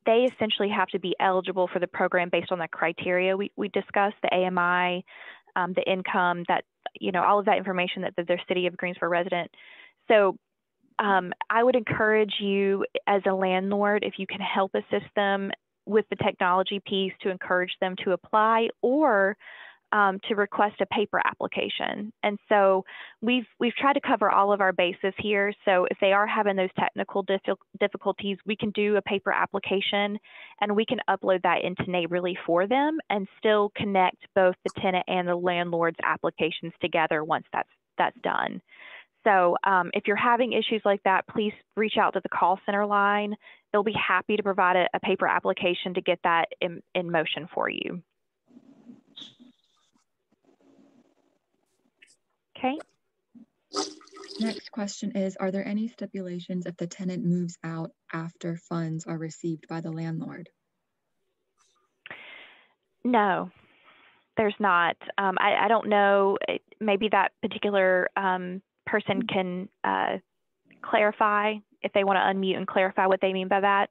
they essentially have to be eligible for the program based on the criteria we discussed, the AMI, the income, that, you know, all of that information that they're City of Greensboro resident. So I would encourage you as a landlord, if you can help assist them with the technology piece, to encourage them to apply, or to request a paper application. And so we've tried to cover all of our bases here. So if they are having those technical difficulties, we can do a paper application and we can upload that into Neighborly for them and still connect both the tenant and the landlord's applications together once that's done. So if you're having issues like that, please reach out to the call center line. They'll be happy to provide a paper application to get that in motion for you. Okay. Next question is, are there any stipulations if the tenant moves out after funds are received by the landlord? No, there's not. I don't know, maybe that particular person can clarify, if they want to unmute and clarify what they mean by that.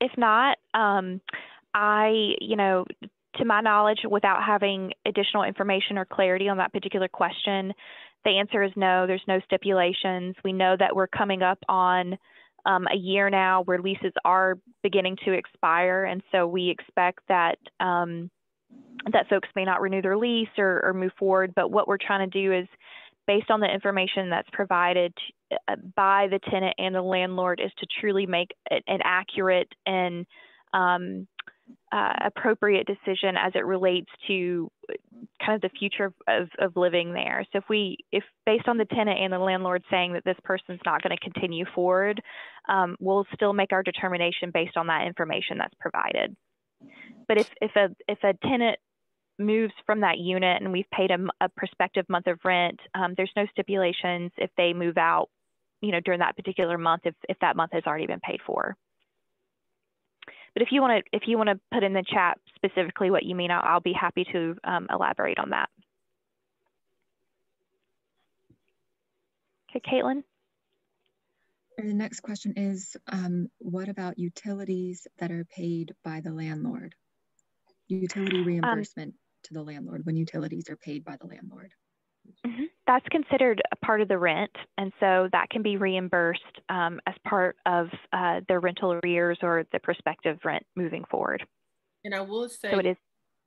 if not, to my knowledge, without having additional information or clarity on that particular question, the answer is no. There's no stipulations. We know that we're coming up on a year now where leases are beginning to expire, and so we expect that that folks may not renew their lease or move forward. But what we're trying to do is, based on the information that's provided by the tenant and the landlord, is to truly make an accurate and appropriate decision as it relates to kind of the future of living there. So if based on the tenant and the landlord saying that this person's not going to continue forward, we'll still make our determination based on that information that's provided. But if a tenant moves from that unit and we've paid a prospective month of rent, there's no stipulations if they move out, during that particular month, if that month has already been paid for. But if you want to put in the chat specifically what you mean, I'll be happy to elaborate on that. Okay, Caitlin. The next question is, what about utilities that are paid by the landlord? Utility reimbursement to the landlord when utilities are paid by the landlord. That's considered a part of the rent, and so that can be reimbursed as part of the rental arrears or the prospective rent moving forward. And I will say, so it is,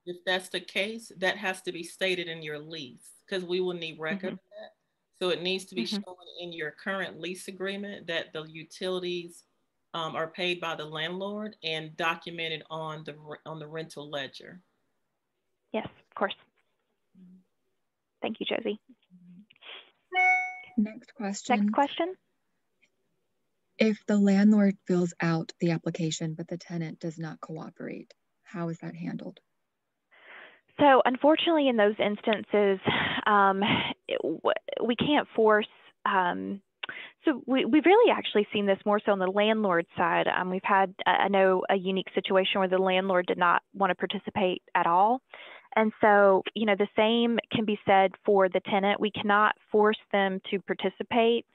if that's the case, that has to be stated in your lease, because we will need record of that. So it needs to be shown in your current lease agreement that the utilities are paid by the landlord and documented on the rental ledger. Yes, of course. Thank you, Josie. Next question. If the landlord fills out the application, but the tenant does not cooperate, how is that handled? So unfortunately, in those instances, we can't force, so we've really actually seen this more so on the landlord side. We've had, I know, a unique situation where the landlord did not want to participate at all. And so, the same can be said for the tenant. We cannot force them to participate.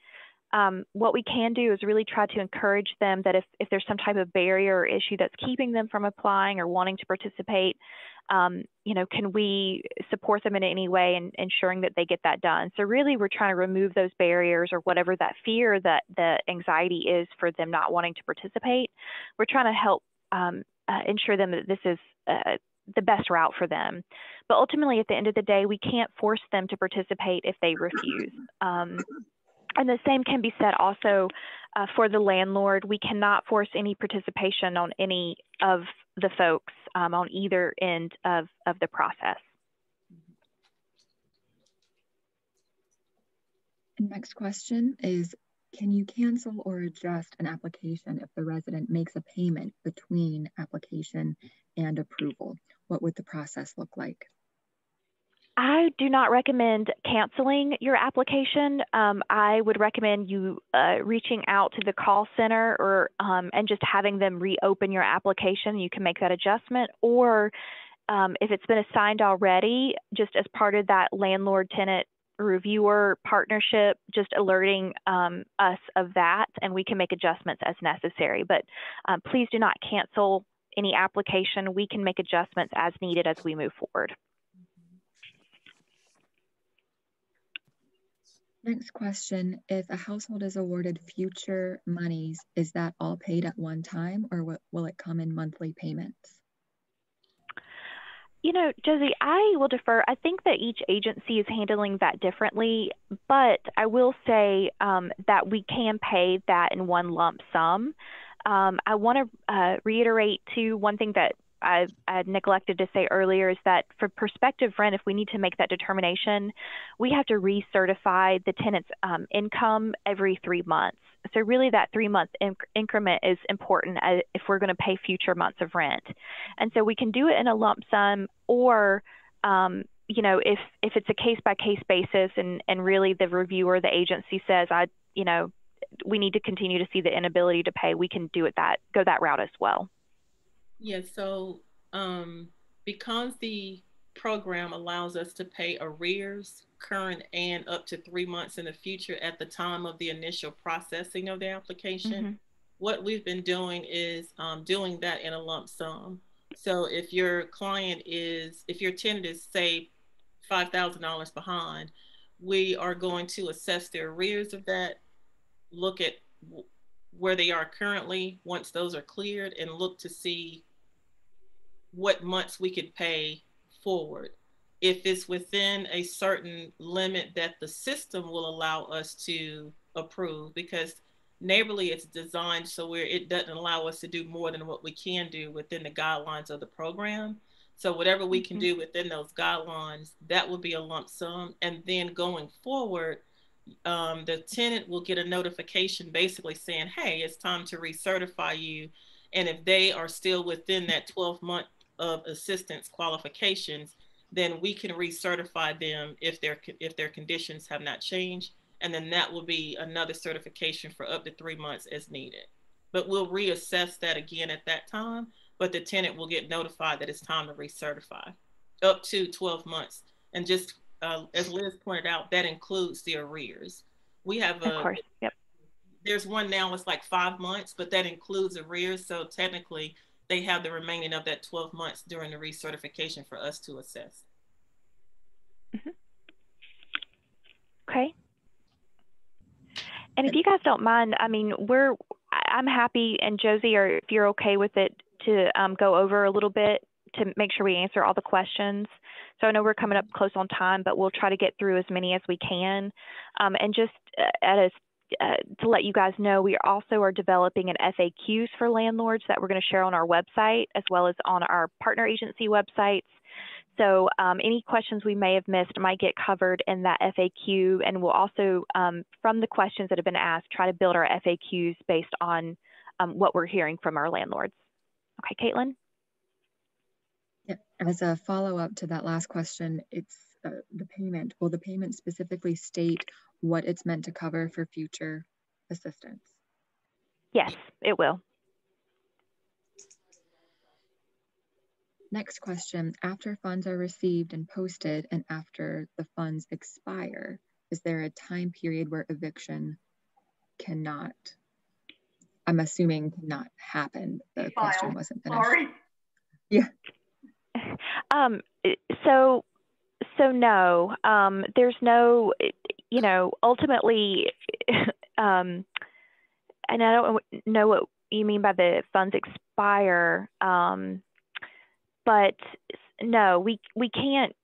What we can do is really try to encourage them that if there's some type of barrier or issue that's keeping them from applying or wanting to participate, can we support them in any way in ensuring that they get that done? So really, we're trying to remove those barriers or whatever that fear, that the anxiety is for them not wanting to participate. We're trying to help ensure them that this is the best route for them. But ultimately, at the end of the day, we can't force them to participate if they refuse. And the same can be said also for the landlord. We cannot force any participation on any of the folks on either end of the process. The next question is, can you cancel or adjust an application if the resident makes a payment between application and approval? What would the process look like? I do not recommend canceling your application. I would recommend you reaching out to the call center or and just having them reopen your application. You can make that adjustment, or if it's been assigned already, just as part of that landlord-tenant reviewer partnership, just alerting us of that, and we can make adjustments as necessary. But please do not cancel any application. We can make adjustments as needed as we move forward. Next question, if a household is awarded future monies, is that all paid at one time, or will it come in monthly payments? Josie, I will defer. I think that each agency is handling that differently, but I will say that we can pay that in one lump sum. I want to reiterate too, one thing that I neglected to say earlier is that for prospective rent, if we need to make that determination, we have to recertify the tenant's income every 3 months. So really that 3-month increment is important if we're going to pay future months of rent. And so we can do it in a lump sum, or if it's a case-by-case basis and really the reviewer, the agency says, we need to continue to see the inability to pay, we can go that route as well. Yes, so because the program allows us to pay arrears, current and up to 3 months in the future at the time of the initial processing of the application, what we've been doing is doing that in a lump sum. So if your if your tenant is, say, $5,000 behind, we are going to assess the arrears of that, look at where they are currently once those are cleared, and look to see what months we could pay forward. If it's within a certain limit that the system will allow us to approve, because Neighborly, it's designed so where it doesn't allow us to do more than what we can do within the guidelines of the program. So whatever we can do within those guidelines, that will be a lump sum. And then going forward, the tenant will get a notification basically saying, hey, it's time to recertify you. And if they are still within that 12-month of assistance qualifications, then we can recertify them if their conditions have not changed. And then that will be another certification for up to 3 months as needed. But we'll reassess that again at that time, but the tenant will get notified that it's time to recertify up to 12 months. And just as Liz pointed out, that includes the arrears. We have of course. Yep. There's one now, it's like 5 months, but that includes arrears. So technically they have the remaining of that 12 months during the recertification for us to assess. Okay. And if you guys don't mind, I mean, I'm happy, and Josie, or if you're okay with it, to go over a little bit to make sure we answer all the questions. So I know we're coming up close on time, but we'll try to get through as many as we can. And just to let you guys know, we also are developing an FAQs for landlords that we're going to share on our website, as well as on our partner agency websites. So any questions we may have missed might get covered in that FAQ, and we'll also, from the questions that have been asked, try to build our FAQs based on what we're hearing from our landlords. Okay, Caitlin? Yeah. As a follow-up to that last question, it's the payment. Will the payment specifically state what it's meant to cover for future assistance? Yes, it will. Next question, after funds are received and posted and after the funds expire, is there a time period where eviction cannot, I'm assuming cannot happen? The question wasn't finished. Sorry. Yeah. So no, there's no, ultimately, and I don't know what you mean by the funds expire, but no, we can't,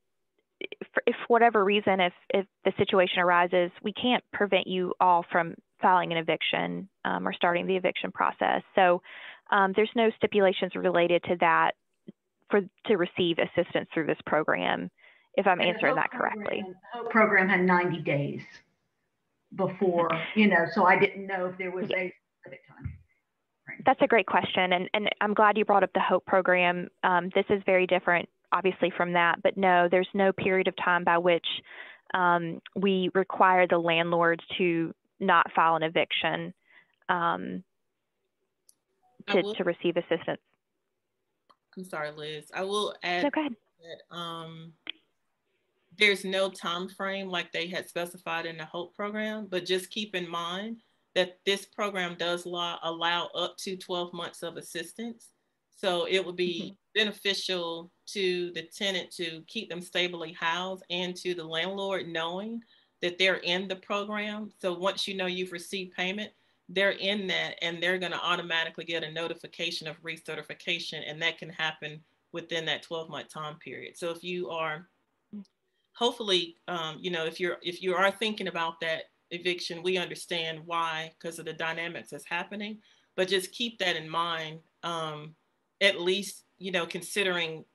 if for whatever reason, if the situation arises, we can't prevent you all from filing an eviction or starting the eviction process. So there's no stipulations related to that to receive assistance through this program, if I'm answering that correctly. The HOPE program had 90 days before, so I didn't know if there was a specific time. That's a great question, and I'm glad you brought up the HOPE program. This is very different, obviously, from that, but no, there's no period of time by which we require the landlords to not file an eviction to receive assistance. I'm sorry, Liz. I will add that there's no time frame like they had specified in the HOPE program, but just keep in mind that this program does allow up to 12 months of assistance. So it would be beneficial to the tenant to keep them stably housed, and to the landlord knowing that they're in the program. So once you've received payment, they're in that, and they're going to automatically get a notification of recertification, and that can happen within that 12-month time period. So if you are, hopefully, if you are thinking about that eviction, we understand why, because of the dynamics that's happening, but just keep that in mind, at least, considering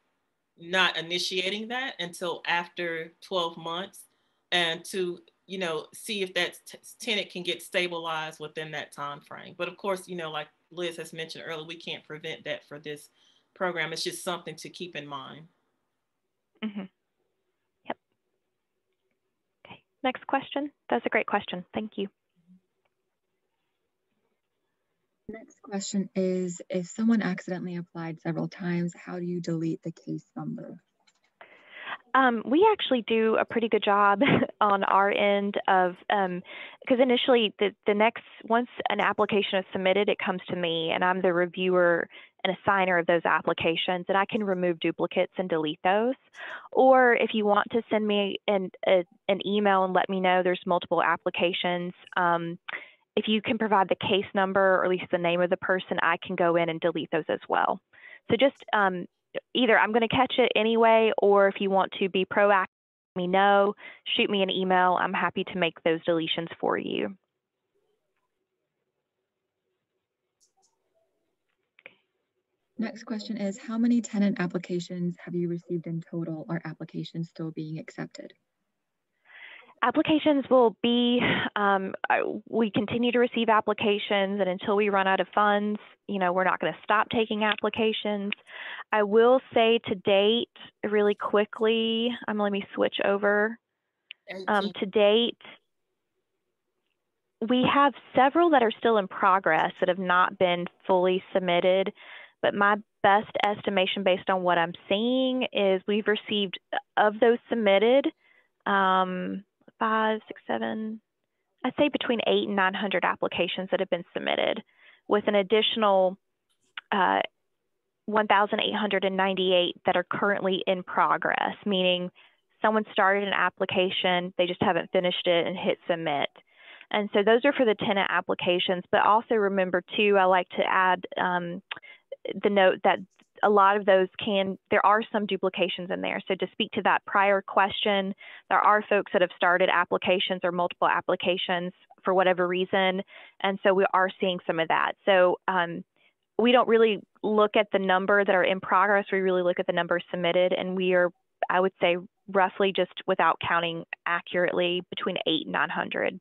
not initiating that until after 12 months, and to see if that tenant can get stabilized within that time frame. But of course, like Liz has mentioned earlier, we can't prevent that for this program. It's just something to keep in mind. Yep. Okay, next question. That's a great question. Thank you. Next question is, if someone accidentally applied several times, how do you delete the case number? We actually do a pretty good job on our end of, because initially once an application is submitted, it comes to me and I'm the reviewer and assigner of those applications, and I can remove duplicates and delete those. Or if you want to send me an email and let me know there's multiple applications, if you can provide the case number or at least the name of the person, I can go in and delete those as well. So just either I'm going to catch it anyway, or if you want to be proactive, let me know, shoot me an email. I'm happy to make those deletions for you. Next question is, how many tenant applications have you received in total? Are applications still being accepted? Applications will be, we continue to receive applications, and until we run out of funds, we're not going to stop taking applications. I will say to date, really quickly, let me switch over. To date, we have several that are still in progress that have not been fully submitted, but my best estimation based on what I'm seeing is we've received, of those submitted, 5, 6, 7, I'd say between 800 and 900 applications that have been submitted, with an additional 1,898 that are currently in progress, meaning someone started an application, they just haven't finished it and hit submit. And so those are for the tenant applications, but also remember too, I like to add the note that a lot of those there are some duplications in there. So to speak to that prior question, there are folks that have started applications or multiple applications for whatever reason. And so we are seeing some of that. So we don't really look at the number that are in progress. We really look at the number submitted. And we are, I would say, roughly, just without counting accurately, between 800 and 900.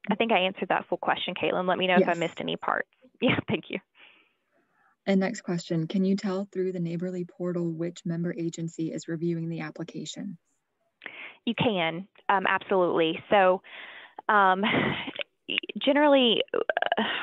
I think I answered that full question, Caitlin. Let me know if I missed any parts. Yeah, thank you. And next question, can you tell through the Neighborly portal which member agency is reviewing the application? You can, absolutely. So generally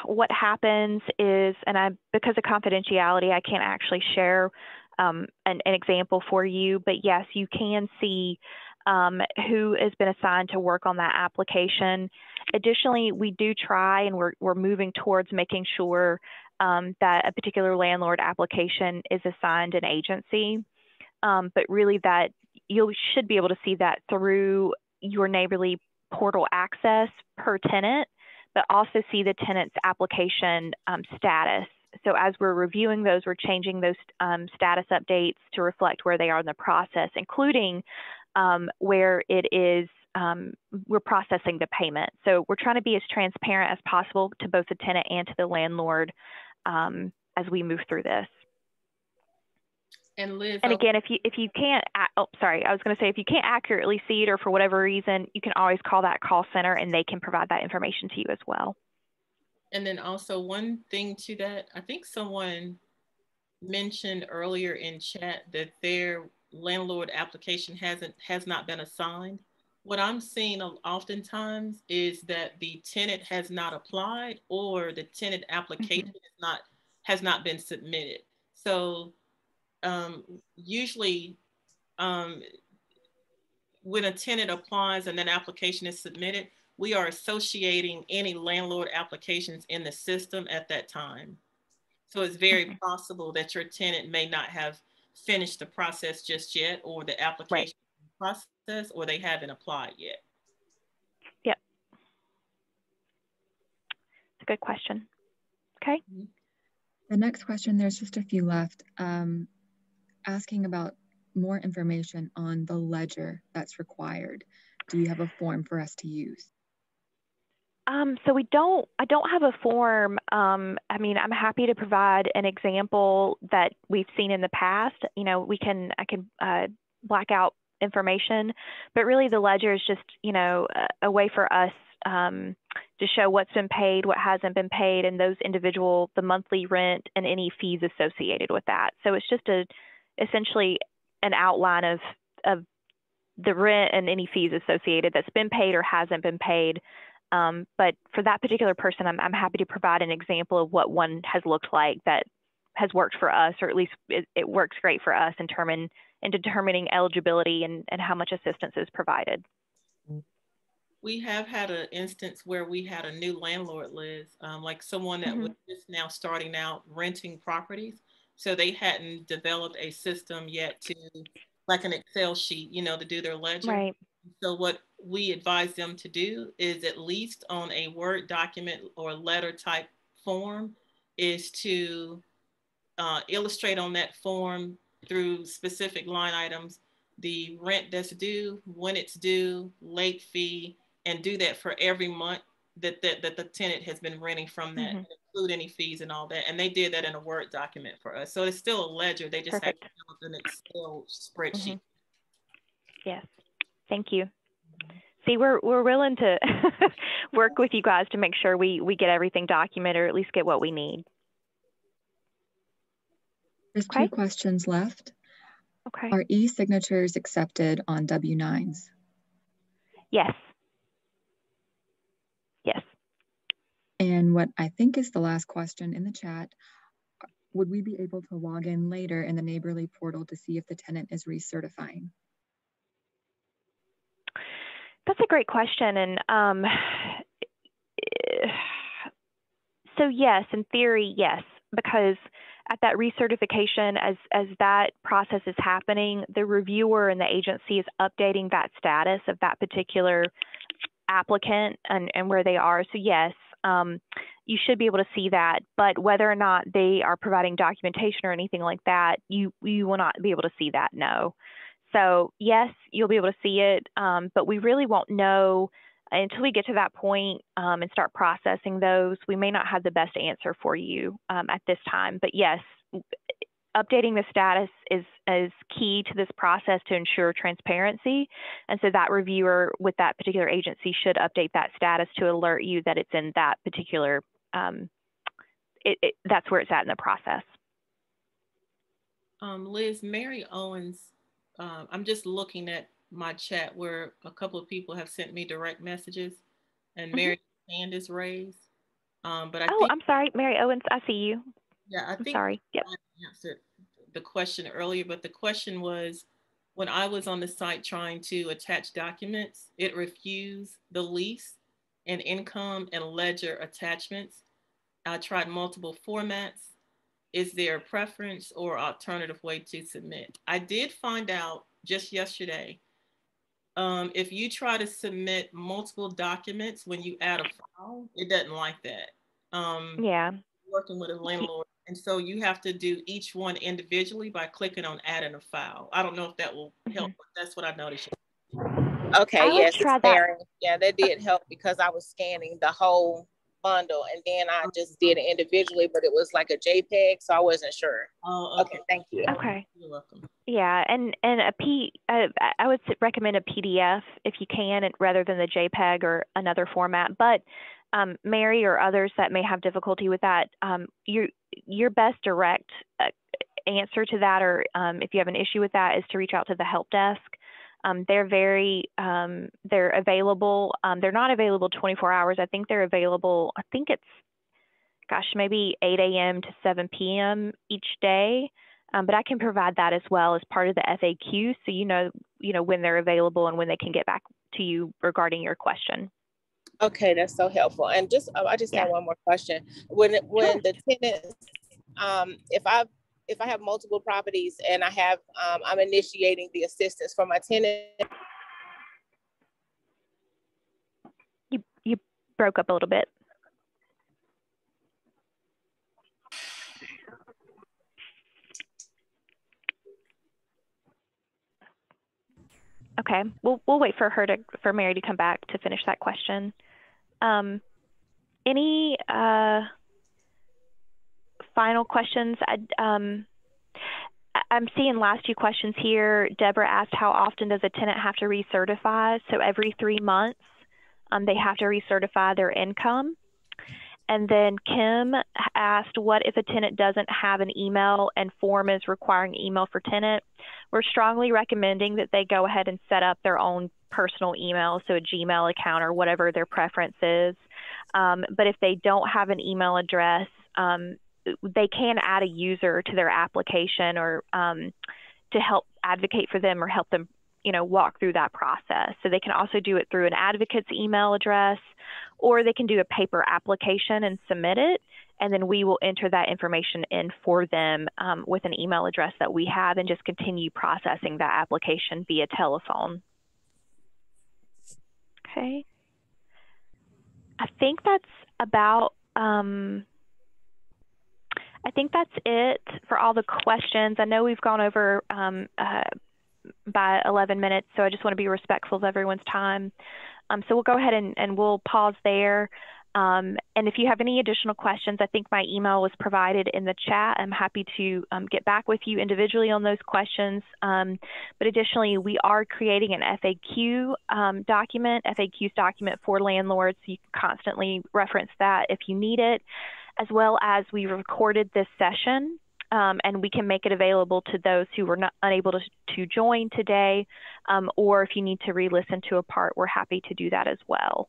what happens is, and because of confidentiality, I can't actually share an example for you, but yes, you can see who has been assigned to work on that application. Additionally, we do try, and we're moving towards making sure that a particular landlord application is assigned an agency, but really that you should be able to see that through your Neighborly portal access per tenant, but also see the tenant's application status. So as we're reviewing those, we're changing those status updates to reflect where they are in the process, including where it is, we're processing the payment. So we're trying to be as transparent as possible to both the tenant and to the landlord as we move through this. And Liz, and again, if you can't, oh, sorry, I was going to say, if you can't accurately see it or for whatever reason, you can always call that call center and they can provide that information to you as well. And then also one thing to that, I think someone mentioned earlier in chat that their landlord application has not been assigned. What I'm seeing oftentimes is that the tenant has not applied, or the tenant application has not been submitted. So usually when a tenant applies and an application is submitted, we are associating any landlord applications in the system at that time. So it's very possible that your tenant may not have finished the process just yet, or the application process, or they haven't applied yet. Yep. It's a good question. Okay. The next question, there's just a few left, asking about more information on the ledger that's required. Do you have a form for us to use? So I don't have a form. I mean, I'm happy to provide an example that we've seen in the past. You know, I can black out information, but really the ledger is just, you know, a way for us to show what's been paid, what hasn't been paid, and those the monthly rent and any fees associated with that. So it's just essentially an outline of the rent and any fees associated that's been paid or hasn't been paid. But for that particular person, I'm happy to provide an example of what one has looked like that has worked for us, or at least it works great for us in determining eligibility and how much assistance is provided. We have had an instance where we had a new landlord, Liz, like someone that was just now starting out renting properties. So they hadn't developed a system yet to, like an Excel sheet, you know, to do their ledger. Right. So what we advise them to do is, at least on a Word document or letter type form, is to illustrate on that form through specific line items the rent that's due, when it's due, late fee, and do that for every month that the tenant has been renting from that, and include any fees and all that. And they did that in a Word document for us. So it's still a ledger. They just had an Excel spreadsheet. Yes. Thank you. See, we're willing to work with you guys to make sure we get everything documented, or at least get what we need. There's 2 questions left. Okay. Are e-signatures accepted on W-9s? Yes. Yes. And what I think is the last question in the chat, would we be able to log in later in the Neighborly portal to see if the tenant is recertifying? That's a great question. And so yes, in theory, yes, because at that recertification, as that process is happening, the reviewer and the agency is updating that status of that particular applicant and where they are. So yes, you should be able to see that, but whether or not they are providing documentation or anything like that, you will not be able to see that, no. So yes, you'll be able to see it, but we really won't know until we get to that point and start processing those. We may not have the best answer for you at this time, but yes, updating the status is key to this process to ensure transparency. And so that reviewer with that particular agency should update that status to alert you that it's in that particular, that's where it's at in the process. Liz, Mary Owens, I'm just looking at my chat where a couple of people have sent me direct messages, and Mary's hand is raised. But I'm sorry, Mary Owens, I see you. Yeah, I think sorry. Yep. I answered the question earlier, but the question was, when I was on the site trying to attach documents, it refused the lease and income and ledger attachments. I tried multiple formats. Is there a preference or alternative way to submit? I did find out just yesterday, if you try to submit multiple documents when you add a file, it doesn't like that. Yeah. Working with a landlord. And so you have to do each one individually by clicking on adding a file. I don't know if that will help, but that's what I noticed. Okay, yes, it's Mary. Yeah, that did help because I was scanning the whole bundle and then I just did it individually, but it was like a JPEG, so I wasn't sure. Oh, okay. Thank you. Okay. You're welcome. Yeah, and I would recommend a PDF if you can, rather than the JPEG or another format. But Mary or others that may have difficulty with that, your best direct answer to that, or if you have an issue with that, is to reach out to the help desk. They're they're available. They're not available 24 hours. I think they're available, I think it's, maybe 8 a.m. to 7 p.m. each day. But I can provide that as well as part of the FAQ, so you know when they're available and when they can get back to you regarding your question. Okay, that's so helpful. And I just have one more question. When the tenants, if I have multiple properties and I have I'm initiating the assistance for my tenant. You broke up a little bit. Okay, we'll wait for Mary to come back to finish that question. Any final questions? I'm seeing last 2 questions here. Deborah asked, how often does a tenant have to recertify? So every 3 months, they have to recertify their income. And then Kim asked, what if a tenant doesn't have an email and form is requiring email for tenant? We're strongly recommending that they go ahead and set up their own personal email, so a Gmail account or whatever their preference is. But if they don't have an email address, they can add a user to their application or to help advocate for them or help them, walk through that process. So they can also do it through an advocate's email address, or they can do a paper application and submit it. And then we will enter that information in for them with an email address that we have and just continue processing that application via telephone. Okay. I think that's about, I think that's it for all the questions. I know we've gone over by 11 minutes, so I just want to be respectful of everyone's time. So we'll go ahead and we'll pause there. And if you have any additional questions, I think my email was provided in the chat. I'm happy to get back with you individually on those questions. But additionally, we are creating an FAQs document for landlords. So you can constantly reference that if you need it, as well as we recorded this session. And we can make it available to those who were not unable to join today, or if you need to re-listen to a part, we're happy to do that as well.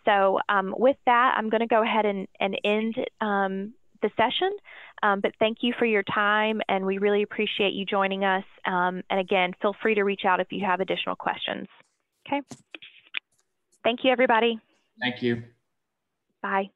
So with that, I'm going to go ahead and end the session. But thank you for your time, and we really appreciate you joining us. And again, feel free to reach out if you have additional questions. Okay. Thank you, everybody. Thank you. Bye.